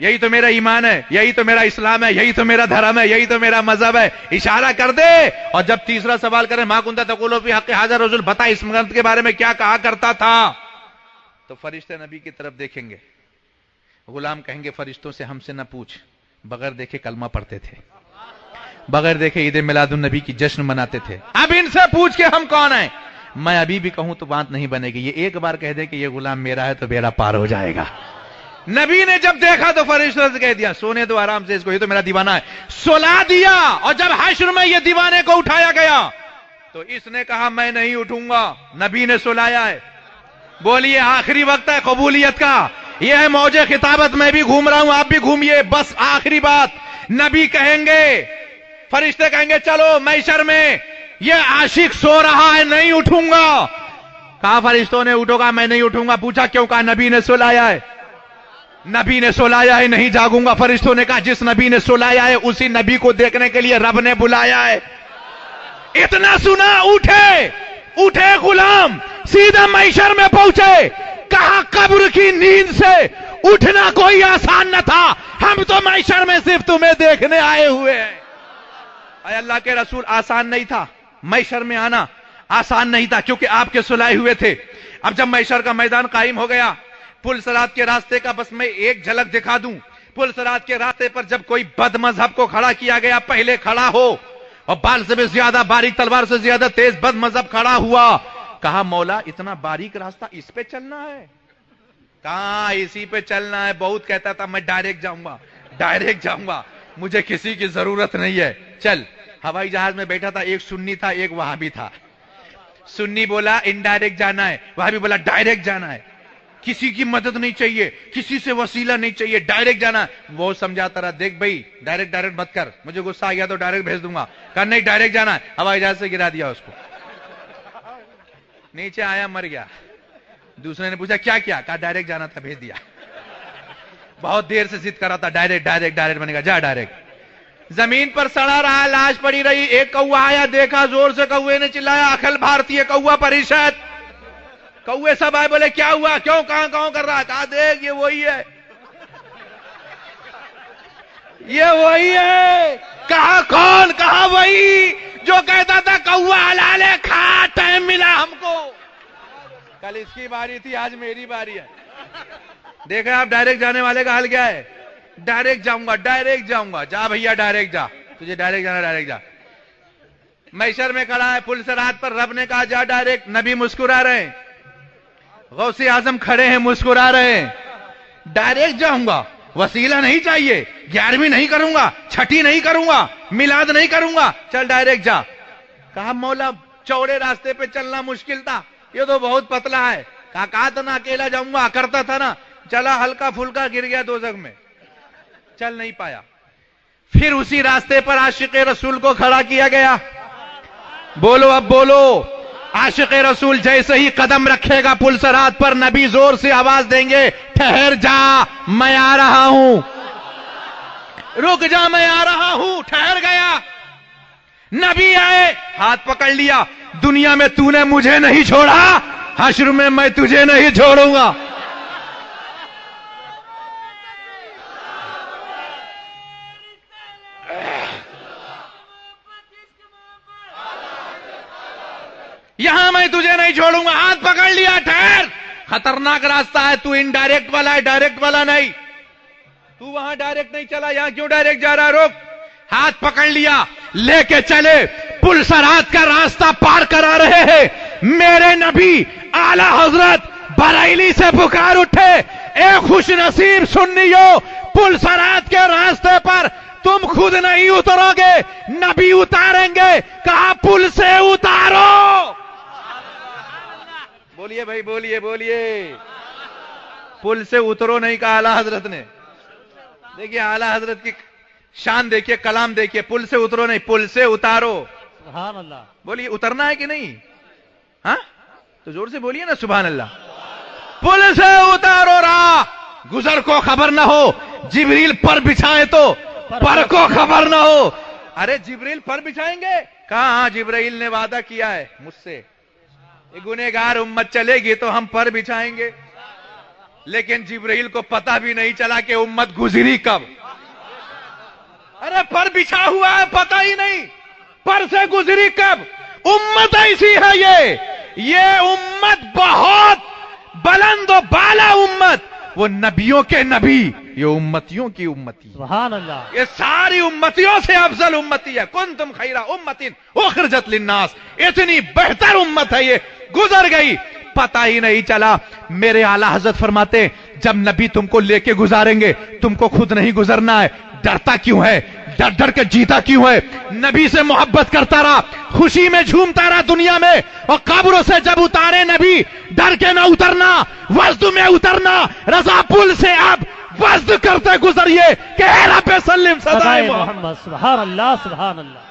یہی تو میرا ایمان ہے, یہی تو میرا اسلام ہے, یہی تو میرا دھرم ہے, یہی تو میرا مذہب ہے. اشارہ کر دے. اور جب تیسرا سوال کرے ما کنت تقول فی حق ھذا الرجل, بتا اس مرد کے بارے میں کیا کہا کرتا تھا, تو فرشتے نبی کی طرف دیکھیں گے. غلام کہیں گے فرشتوں سے ہم سے نہ پوچھ, بغیر دیکھے کلمہ پڑھتے تھے, بغیر دیکھے عید میلاد النبی کی جشن مناتے تھے, اب ان سے پوچھ کے ہم کون ہیں. میں ابھی بھی کہوں تو بات نہیں بنے گی, یہ ایک بار کہہ دے کہ یہ غلام میرا ہے تو بیڑا پار ہو جائے گا. نبی نے جب دیکھا تو فرشتوں سے کہہ دیا سونے دو آرام سے اس کو, یہ تو میرا دیوانہ ہے, سلا دیا. اور جب حشر میں یہ دیوانے کو اٹھایا گیا تو اس نے کہا میں نہیں اٹھوں گا, نبی نے سلایا ہے. بولیے آخری وقت ہے قبولیت کا, یہ ہے موج خطابت, میں بھی گھوم رہا ہوں آپ بھی گھومیے, بس آخری بات. نبی کہیں گے, فرشتے کہیں گے چلو محشر میں یہ عاشق سو رہا ہے نہیں اٹھوں گا. کہا فرشتوں نے اٹھو گا, میں نہیں اٹھوں گا. پوچھا کیوں, کہا نبی نے سلایا ہے, نبی نے سلایا ہے نہیں جاگوں گا. فرشتوں نے کہا جس نبی نے سلایا ہے اسی نبی کو دیکھنے کے لیے رب نے بلایا ہے. اتنا سنا اٹھے, اٹھے غلام, سیدھا محشر میں پہنچے. کہا قبر کی نیند سے اٹھنا کوئی آسان نہ تھا, ہم تو محشر میں صرف تمہیں دیکھنے آئے ہوئے ہیں. اے اللہ کے رسول, آسان نہیں تھا محشر میں آنا, آسان نہیں تھا کیونکہ آپ کے سلائے ہوئے تھے. اب جب محشر کا میدان قائم ہو گیا, پل صراط کے راستے کا بس میں ایک جھلک دکھا دوں. پل صراط کے راستے پر جب کوئی بد مذہب کو کھڑا کیا گیا, پہلے کھڑا ہو, اور بال سے بھی زیادہ باریک, تلوار سے زیادہ تیز بد مذہب کھڑا ہوا. کہا مولا اتنا باریک راستہ اس پہ چلنا ہے؟ کہاں اسی پہ چلنا ہے. بہت کہتا تھا میں ڈائریکٹ جاؤں گا, ڈائریکٹ جاؤں گا, مجھے کسی کی ضرورت نہیں ہے. چل. ہوائی جہاز میں بیٹھا تھا, ایک سنی تھا ایک وہابی تھا. سنی بولا انڈائریکٹ جانا ہے, وہابی بولا ڈائریکٹ جانا ہے, کسی کی مدد نہیں چاہیے, کسی سے وسیلہ نہیں چاہیے, ڈائریکٹ جانا ہے. وہ سمجھاتا رہا, دیکھ بھائی ڈائریکٹ مت کر, مجھے غصہ آ گیا تو ڈائریکٹ بھیج دوں گا. کہا نہیں ڈائریکٹ جانا ہے. ہوائی جہاز سے گرا دیا اس کو, نیچے آیا مر گیا. دوسرے نے پوچھا کیا کیا, کہا ڈائریکٹ جانا تھا بھیج دیا. بہت دیر سے ضد کر رہا تھا, ڈائریکٹ بنے گا, جا ڈائریکٹ. زمین پر سڑا رہا, لاش پڑی رہی. ایک کوا آیا, دیکھا زور سے, کوے نے چلایا اکھل بھارتی کوا پریشت. کوے سب آئے, بولے کیا ہوا, کیوں, کہاں کر رہا ہے. کہا دیکھ یہ وہی ہے, یہ وہی ہے. کہا کون, کہا وہی جو کہتا تھا کوا حلال ہے, کھا, ٹائم ملا ہم کو. کل اس کی باری تھی, آج میری باری ہے. دیکھا آپ ڈائریکٹ جانے والے کا حل کیا ہے, ڈائریکٹ جاؤں گا. جا بھیا ڈائریکٹ جا, تجھے ڈائریکٹ جانا, ڈائریکٹ جا. محشر میں کھڑا ہے پل صراط پر, رب نے کہا جا ڈائریکٹ. نبی مسکرا رہے ہیں, غوث اعظم کھڑے ہیں مسکرا رہے ہیں. ڈائریکٹ جاؤں گا, وسیلہ نہیں چاہیے, 11ویں نہیں کروں گا, 6ٹھی نہیں کروں گا, میلاد نہیں کروں گا, چل ڈائریکٹ جا. کہا مولا چوڑے راستے پہ چلنا مشکل تھا, یہ تو بہت پتلا ہے. کہا تھا نا اکیلا جاؤں گا, کرتا تھا نا, چلا ہلکا پھلکا گر گیا دوزخ میں, چل نہیں پایا. پھر اسی راستے پر عاشق رسول کو کھڑا کیا گیا. بولو اب بولو. عاشق رسول جیسے ہی قدم رکھے گا پل صراط پر, نبی زور سے آواز دیں گے ٹھہر جا میں آ رہا ہوں, رک جا میں آ رہا ہوں. ٹھہر گیا, نبی آئے, ہاتھ پکڑ لیا. دنیا میں تو نے مجھے نہیں چھوڑا, حشر میں تجھے نہیں چھوڑوں گا. یہاں میں تجھے نہیں چھوڑوں گا. ہاتھ پکڑ لیا, ٹھہر, خطرناک راستہ ہے, تو انڈائریکٹ والا ہے, ڈائریکٹ والا نہیں. تو وہاں ڈائریکٹ نہیں چلا, یہاں کیوں ڈائریکٹ جا رہا, رک. ہاتھ پکڑ لیا, لے کے چلے. پل صراط کا راستہ پار کرا رہے ہیں. میرے نبی اعلی حضرت بریلی سے پکار اٹھے, اے خوش نصیب سنیو, پل صراط کے راستے پر تم خود نہیں اترو گے, نبی اتاریں گے. کہا پل سے اتارو. بولیے بھائی, بولیے. پل سے اترو نہیں کہا اعلی حضرت نے. دیکھیے اعلی حضرت کی شان دیکھیے, کلام دیکھیے. پل سے اترو نہیں, پل سے اتارو. سبحان اللہ. بولیے اترنا ہے کہ نہیں, ہاں تو زور سے بولیے نا سبحان اللہ. پل سے اتارو, راہ گزر کو خبر نہ ہو, جبریل پر بچھائے تو پر کو خبر نہ ہو. ارے جبریل پر بچھائیں گے, کہاں, ہاں جبریل نے وعدہ کیا ہے مجھ سے, گنہگار امت چلے گی تو ہم پر بچھائیں گے. لیکن جبرائیل کو پتہ بھی نہیں چلا کہ امت گزری کب. ارے پر بچھا ہوا ہے, پتہ ہی نہیں پر سے گزری کب. امت ایسی ہے یہ امت بہت بلند و بالا امت, وہ نبیوں کے نبی, یہ امتیوں کی امتی, سبحان اللہ. یہ ساری امتیوں سے افضل امتی ہے. کنتم خیر امت اخرجت للناس, اتنی بہتر امت ہے یہ, گزر گئی پتہ ہی نہیں چلا. میرے اعلیٰ حضرت فرماتے جب نبی تم کو لے کے گزاریں گے تم کو خود نہیں گزرنا ہے. ڈرتا کیوں ہے, ڈر ڈر کے جیتا کیوں ہے؟ نبی سے محبت کرتا رہا, خوشی میں جھومتا رہا دنیا میں, اور قبروں سے جب اتارے نبی ڈر کے نہ اترنا, وزد میں اترنا. رضا پل سے اب وزد کرتے گزریے کہ اے رب سلم صدائے محمد. سبحان اللہ سبحان اللہ.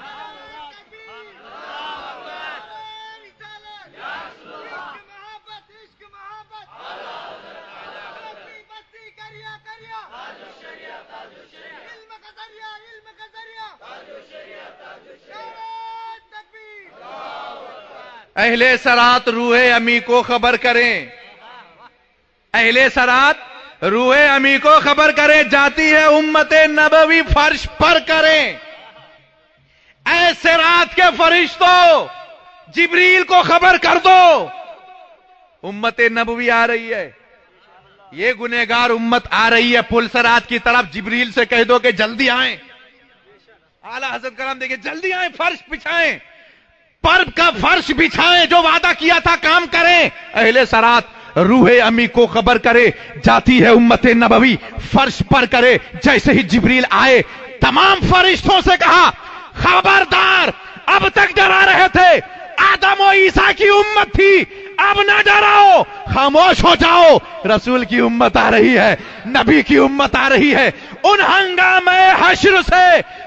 اہل سرات روح امی کو خبر کریں, اہل سرات روح امی کو خبر کریں, جاتی ہے امت نبوی فرش پر کریں. اے سرات کے فرشتوں جبریل کو خبر کر دو امت نبوی آ رہی ہے, یہ گنہگار امت آ رہی ہے پل سرات کی طرف. جبریل سے کہہ دو کہ جلدی آئیں. اعلیٰ حضرت کرام دیکھیں جلدی آئیں, فرش بچھائیں, پر کا فرش بچھائیں, جو وعدہ کیا تھا کام کریں. اہل سرات روح امی کو خبر کرے, جاتی ہے امت نبوی فرش پر کرے. جیسے ہی جبریل آئے تمام فرشتوں سے کہا خبردار, اب تک ڈرا رہے تھے, آدم و عیسیٰ کی امت تھی, اب نہ ڈراؤ, خاموش ہو جاؤ. رسول کی امت آ رہی ہے, نبی کی امت آ رہی ہے. ان ہنگامے حشر سے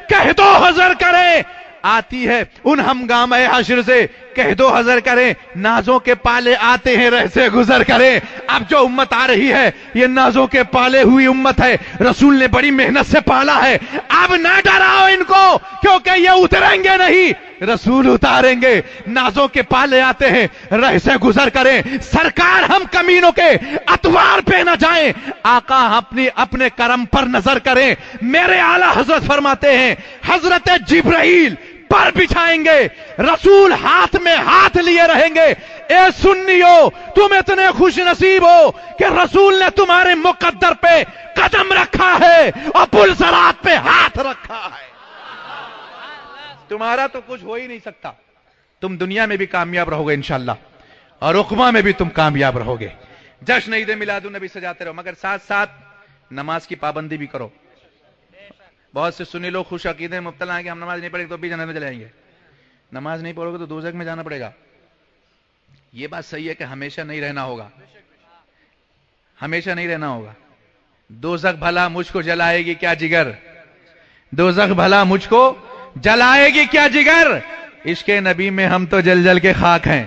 کہہ دو حذر کریں, آتی ہے ان ہنگامے حشر سے کہہ دو حذر کریں. نازوں کے پالے آتے ہیں رہ سے گزر کریں. اب جو امت آ رہی ہے یہ نازوں کے پالے ہوئی امت ہے, رسول نے بڑی محنت سے پالا ہے. اب نہ ڈراؤ ان کو کیونکہ یہ اتریں گے نہیں, رسول اتاریں گے. نازوں کے پالے آتے ہیں رہ سے گزر کریں. سرکار ہم کمینوں کے اتوار پہ نہ جائیں, آقا اپنے کرم پر نظر کریں. میرے اعلیٰ حضرت فرماتے ہیں حضرت جبرائیل پر بچھائیں گے, رسول ہاتھ میں ہاتھ لیے رہیں گے. اے سنیو تم اتنے خوش نصیب ہو کہ رسول نے تمہارے مقدر پہ قدم رکھا ہے اور پل صراط پہ ہاتھ رکھا ہے. تمہارا تو کچھ ہو ہی نہیں سکتا. تم دنیا میں بھی کامیاب رہو گے انشاءاللہ, اور عقبہ میں بھی تم کامیاب رہو گے. جشن عید میلاد النبی سجاتے رہو, مگر ساتھ ساتھ نماز کی پابندی بھی کرو. بہت سے سنی لوگ خوش عقیدے میں مبتلا ہیں کہ ہم نماز نہیں پڑھیں گے تو بھی جنت میں چلے جائیں گے. نماز نہیں پڑھو گے تو دوزخ میں جانا پڑے گا. یہ بات صحیح ہے کہ ہمیشہ نہیں رہنا ہوگا, ہمیشہ نہیں رہنا ہوگا. دوزخ بھلا مجھ کو جلائے گی کیا جگر, دوزخ بھلا مجھ کو جلائے گی کیا جگر. عشق نبی میں ہم تو جل جل کے خاک ہیں,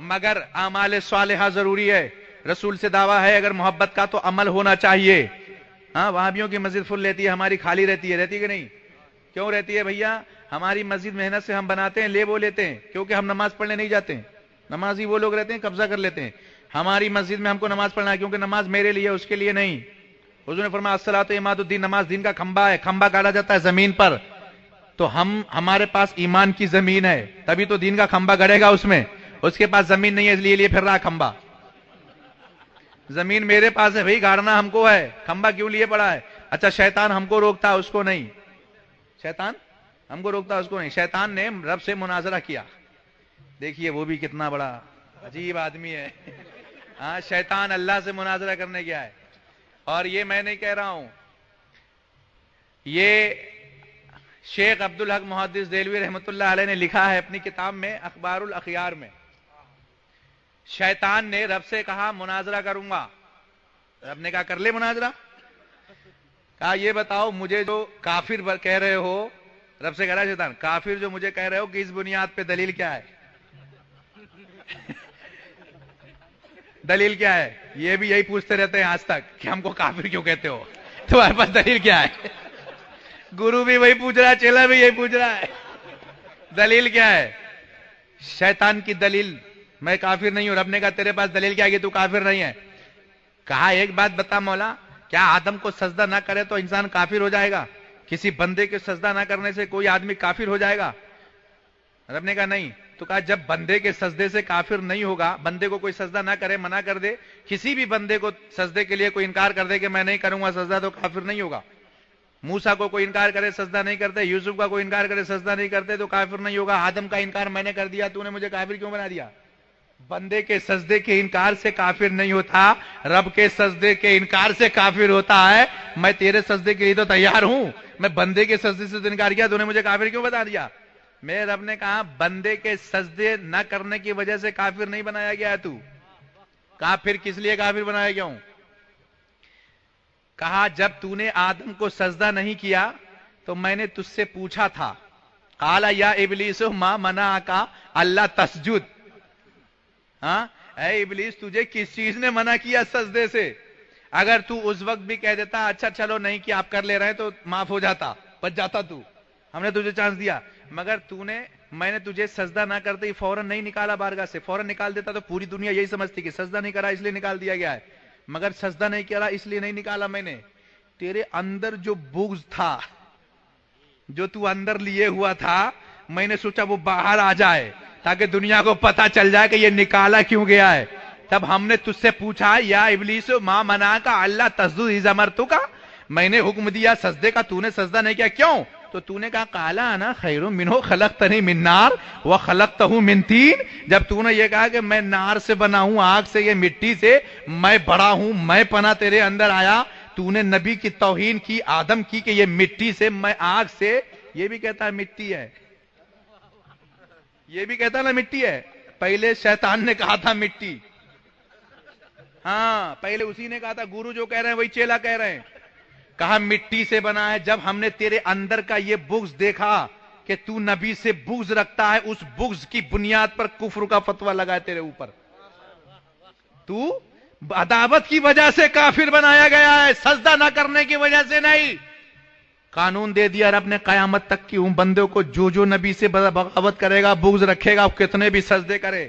مگر اعمال صالحہ ضروری ہے. رسول سے دعویٰ ہے اگر محبت کا تو عمل ہونا چاہیے. ہاں وہابیوں کی مسجد فل رہتی ہے, ہماری خالی رہتی ہے کہ نہیں؟ کیوں رہتی ہے بھیا؟ ہماری مسجد محنت سے ہم بناتے ہیں, لے وہ لیتے ہیں, کیونکہ ہم نماز پڑھنے نہیں جاتے ہیں. نمازی وہ لوگ رہتے ہیں قبضہ کر لیتے ہیں. ہماری مسجد میں ہم کو نماز پڑھنا ہے کیونکہ نماز میرے لیے, اس کے لیے نہیں. حضور نے فرمایا الصلاۃ عماد الدین, نماز دین کا کھمبا ہے. کھمبا گاڑا جاتا ہے زمین پر, تو ہمارے پاس ایمان کی زمین ہے تبھی تو دین کا کھمبا گڑے گا. اس میں اس کے پاس زمین نہیں ہے اس لیے پھر رہا کھمبا. زمین میرے پاس ہے بھائی, گاڑنا ہم کو ہے, کھمبا کیوں لیے پڑا ہے؟ اچھا شیطان ہم کو روکتا اس کو نہیں, شیطان ہم کو روکتا اس کو نہیں. شیطان نے رب سے مناظرہ کیا, دیکھیے وہ بھی کتنا بڑا عجیب آدمی ہے. ہاں شیطان اللہ سے مناظرہ کرنے گیا ہے. اور یہ میں نہیں کہہ رہا ہوں, یہ شیخ عبدالحق محدث دہلوی رحمۃ اللہ علیہ نے لکھا ہے اپنی کتاب میں اخبار الاخیار میں. شیطان نے رب سے کہا مناظرہ کروں گا, رب نے کہا کر لے مناظرہ. کہا یہ بتاؤ مجھے جو کافر کہہ رہے ہو, رب سے کہہ رہا ہے شیطان کافر جو مجھے کہہ رہے ہو کہ اس بنیاد پہ دلیل کیا ہے؟ دلیل کیا ہے؟ یہ بھی یہی پوچھتے رہتے ہیں آج تک کہ ہم کو کافر کیوں کہتے ہو, تمہارے پاس دلیل کیا ہے؟ گرو بھی وہی پوچھ رہا ہے, چیلا بھی یہی پوچھ رہا ہے, دلیل کیا ہے؟ شیطان کی دلیل میں کافر نہیں ہوں. رب نے کہا تیرے پاس دلیل کیا ہے کہ تو کافر نہیں ہے؟ کہا ایک بات بتا مولا، کیا آدم کو سجدہ نہ کرے تو انسان کافر ہو جائے گا؟ کسی بندے کے سجدہ نہ کرنے سے کوئی آدمی کافر ہو جائے گا؟ رب نے کہا نہیں. تو کہا جب بندے کے سجدے سے کافر نہیں ہوگا، بندے کو کوئی سجدہ نہ کرے، منع کر دے، کسی بھی بندے کو سجدے کے لیے کوئی انکار کر دے کہ میں نہیں کروں گا سجدہ، تو کافر نہیں ہوگا. موسیٰ کو کوئی انکار کرے سجدہ نہیں کرتے، یوسف کا کوئی انکار کرے سجدہ نہیں کرتے تو کافر نہیں ہوگا. آدم کا انکار میں نے کر دیا، تو نے مجھے کافر کیوں بنا دیا؟ بندے کے سجدے کے انکار سے کافر نہیں ہوتا، رب کے سجدے کے انکار سے کافر ہوتا ہے. میں تیرے سجدے کے لیے تو تیار ہوں، میں بندے کے سجدے سے تو انکار کیا، تو نے مجھے کافر کیوں بتا دیا؟ میرے رب نے کہا بندے کے سجدے نہ کرنے کی وجہ سے کافر نہیں بنایا گیا ہے تو. کہا پھر کس لیے کافر بنایا گیا ہوں؟ کہا جب تو نے آدم کو سجدہ نہیں کیا تو میں نے تجھ سے پوچھا تھا، قال یا ابلیس ما منعک اللہ تسجد. ہاں اے ابلیس، تجھے کس چیز نے منع کیا سجدے سے؟ اگر تو اس وقت بھی کہہ دیتا اچھا چلو نہیں کہ آپ کر لے رہے ہیں تو معاف ہو جاتا، بچ جاتا تو، ہم نے تجھے چانس دیا. مگر میں نے تجھے سجدہ نہ کرتے ہی فوراً نہیں نکالا بارگاہ سے. فوراً نکال دیتا تو پوری دنیا یہی سمجھتی کہ سجدہ نہیں کرا اس لیے نکال دیا گیا ہے. مگر سجدہ نہیں کرا اس لیے نہیں نکالا میں نے. تیرے اندر جو بغض تھا، جو تو اندر لیے ہوا تھا، میں نے سوچا وہ باہر آ جائے تاکہ دنیا کو پتا چل جائے کہ یہ نکالا کیوں گیا ہے. تب ہم نے تجھ سے پوچھا یا ابلیس ما منعک اللہ تسجد اذ امرتک، میں نے حکم دیا سجدے کا، تو نے سجدہ نہیں کیا، کیوں؟ تو نے کہا قال انا خیر منہ خلقتنی من نار وخلقتہ من طین. جب تو نے یہ کہا کہ میں نار سے بنا ہوں، آگ سے، یہ مٹی سے، میں بڑا ہوں، میں پناہ تیرے اندر آیا، تو نے نبی کی توہین کی، آدم کی کہ یہ مٹی سے، میں آگ سے. یہ بھی کہتا ہے مٹی ہے، یہ بھی کہتا ہے نا مٹی ہے. پہلے شیطان نے کہا تھا مٹی، ہاں پہلے اسی نے کہا تھا. گورو جو کہہ رہے ہیں وہی چیلا کہہ رہے ہیں. کہا مٹی سے بنا ہے. جب ہم نے تیرے اندر کا یہ بغض دیکھا کہ تو نبی سے بغض رکھتا ہے، اس بغض کی بنیاد پر کفر کا فتویٰ لگا ہے تیرے اوپر. تو عداوت کی وجہ سے کافر بنایا گیا ہے، سجدہ نہ کرنے کی وجہ سے نہیں. قانون دے دیا رب نے قیامت تک کی ان بندوں کو جو نبی سے بغاوت کرے گا، بغض رکھے گا، کتنے بھی سجدے کرے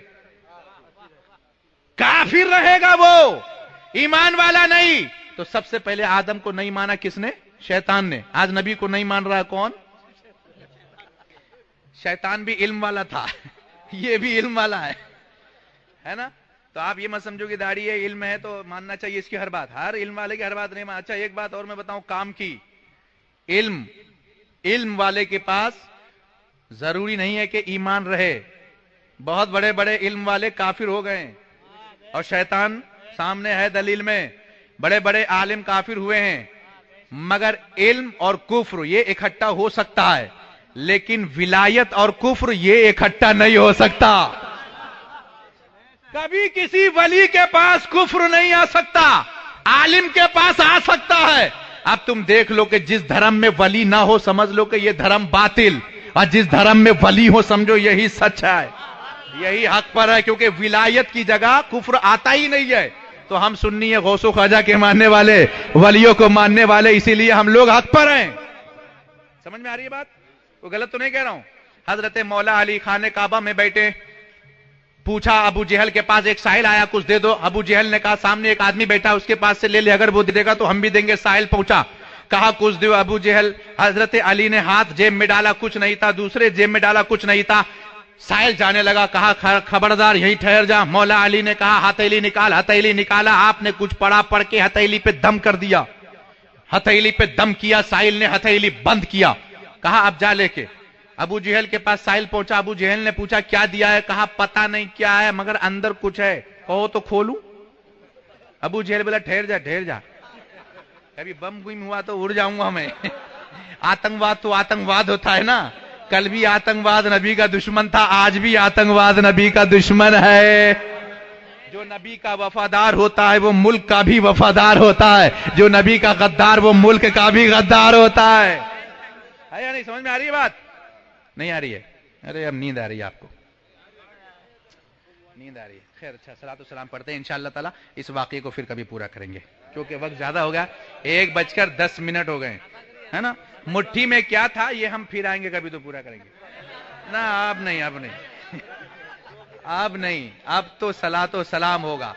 کافر رہے گا، وہ ایمان والا نہیں. تو سب سے پہلے آدم کو نہیں مانا کس نے؟ شیطان نے. آج نبی کو نہیں مان رہا کون؟ شیطان بھی علم والا تھا، یہ بھی علم والا ہے نا. تو آپ یہ مت سمجھو کہ داڑھی ہے علم ہے تو ماننا چاہیے اس کی ہر بات، ہر علم والے کی ہر بات نہیں ماننا. اچھا ایک بات اور میں بتاؤں کام کی. علم والے کے پاس ضروری نہیں ہے کہ ایمان رہے. بہت بڑے بڑے علم والے کافر ہو گئے اور شیطان سامنے ہے دلیل میں. بڑے بڑے عالم کافر ہوئے ہیں، مگر علم اور کفر یہ اکٹھا ہو سکتا ہے، لیکن ولایت اور کفر یہ اکٹھا نہیں ہو سکتا. کبھی کسی ولی کے پاس کفر نہیں آ سکتا، عالم کے پاس آ سکتا ہے. اب تم دیکھ لو کہ جس دھرم میں ولی نہ ہو سمجھ لو کہ یہ دھرم باطل، اور جس دھرم میں ولی ہو سمجھو یہی سچ ہے، یہی حق پر ہے. کیونکہ ولایت کی جگہ کفر آتا ہی نہیں ہے. تو ہم سنی ہے غوث و خواجہ کے ماننے والے، ولیوں کو ماننے والے، اسی لیے ہم لوگ حق پر ہیں. سمجھ میں آ رہی ہے بات؟ وہ غلط تو نہیں کہہ رہا ہوں. حضرت مولا علی خانہ کعبہ میں بیٹھے، پوچھا ابو جہل کے پاس ایک سائل آیا کچھ دے دو. ابو جہل نے کہا سامنے ایک آدمی بیٹھا اس کے پاس سے لے لے، اگر وہ دے گا تو ہم بھی دیں گے. سائل پہنچا، کہا کچھ دو. ابو جہل، حضرت علی نے ہاتھ جیب میں ڈالا، کچھ نہیں تھا. دوسرے جیب میں ڈالا، کچھ نہیں تھا. سائل جانے لگا، کہا خبردار یہیں ٹھہر جا. مولا علی نے کہا ہتھیلی نکال. ہتھیلی نکالا، آپ نے کچھ پڑھا، پڑھ کے ہتھیلی پہ دم کر دیا. ہتھیلی پہ دم کیا. سائل نے ہتھیلی بند کیا، کہا اب جا لے کے. ابو جہل کے پاس سائل پہنچا. ابو جہل نے پوچھا کیا دیا ہے؟ کہا پتہ نہیں کیا ہے مگر اندر کچھ ہے، کہو تو کھولوں. ابو جہل بولا ٹھہر جا ٹھہر جا، کبھی بم گم ہوا تو اڑ جاؤں گا میں. آتنکواد تو آتنکواد ہوتا ہے نا. کل بھی آتنکواد نبی کا دشمن تھا، آج بھی آتنکواد نبی کا دشمن ہے. جو نبی کا وفادار ہوتا ہے وہ ملک کا بھی وفادار ہوتا ہے، جو نبی کا غدار وہ ملک کا بھی غدار ہوتا ہے. یا نہیں سمجھ میں آ رہی ہے بات؟ نہیں آ رہی ہے؟ ارے اب نیند آ رہی ہے آپ کو، نیند آ رہی ہے. خیر اچھا صلاۃ و سلام پڑھتے ہیں انشاءاللہ تعالی. اس واقعے کو پھر کبھی پورا کریں گے کیونکہ وقت زیادہ ہو گیا. 1:10 ہوگئے ہے نا. مٹھی میں کیا تھا یہ ہم پھر آئیں گے کبھی تو پورا کریں گے نا. اب نہیں اب نہیں اب نہیں، اب تو صلاۃ و سلام ہوگا.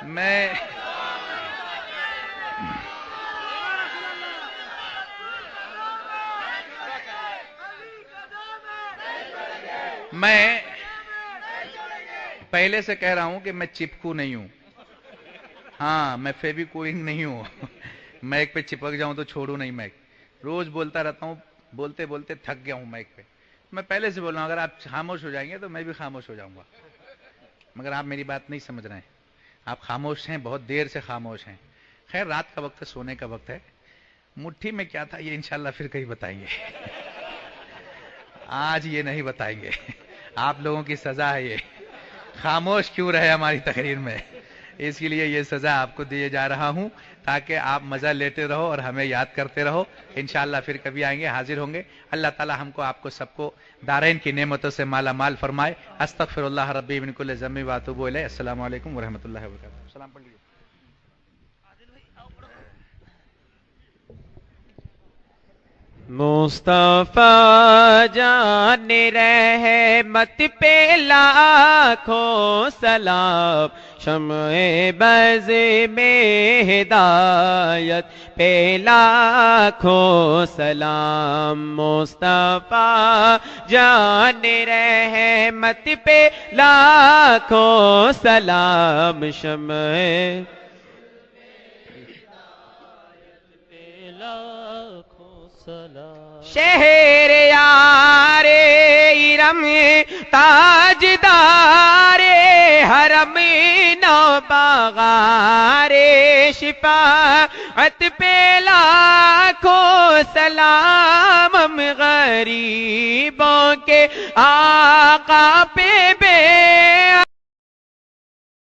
میں میں پہلے سے کہہ رہا ہوں کہ میں چپکو نہیں ہوں. ہاں میں فیویکوئنگ نہیں ہوں. مائک پہ چپک جاؤں تو چھوڑوں نہیں مائک. روز بولتا رہتا ہوں, بولتے بولتے تھک گیا ہوں مائک پہ. میں پہلے سے بول رہا ہوں اگر آپ خاموش ہو جائیں گے تو میں بھی خاموش ہو جاؤں گا, مگر آپ میری بات نہیں سمجھ رہے ہیں. آپ خاموش ہیں, بہت دیر سے خاموش ہیں. خیر رات کا وقت ہے, سونے کا وقت ہے. مٹھی میں کیا تھا یہ انشاءاللہ پھر کہیں بتائیں گے. آج یہ نہیں بتائیں گے. آپ لوگوں کی سزا ہے یہ, خاموش کیوں رہے ہماری تقریر میں, اس کے لیے یہ سزا آپ کو دیے جا رہا ہوں تاکہ آپ مزہ لیتے رہو اور ہمیں یاد کرتے رہو. انشاءاللہ پھر کبھی آئیں گے, حاضر ہوں گے. اللہ تعالی ہم کو آپ کو سب کو دارین کی نعمتوں سے مالا مال فرمائے. استغفر اللہ ربی من کل ذنب واتوب الیہ. السلام علیکم ورحمۃ اللہ وبرکاتہ. سلام پڑھ لیجیے. مصطفیٰ جان رحمت پہ لاکھوں سلام, شمع بز میں ہدایت پہ لاکھوں سلام. مصطفیٰ جان رحمت پہ لاکھوں سلام, شمع شہر یار ارم تاجدار حرم نوبہار شفاعت پہ لاکھوں سلام. ہم غریبوں کے آقا پہ بے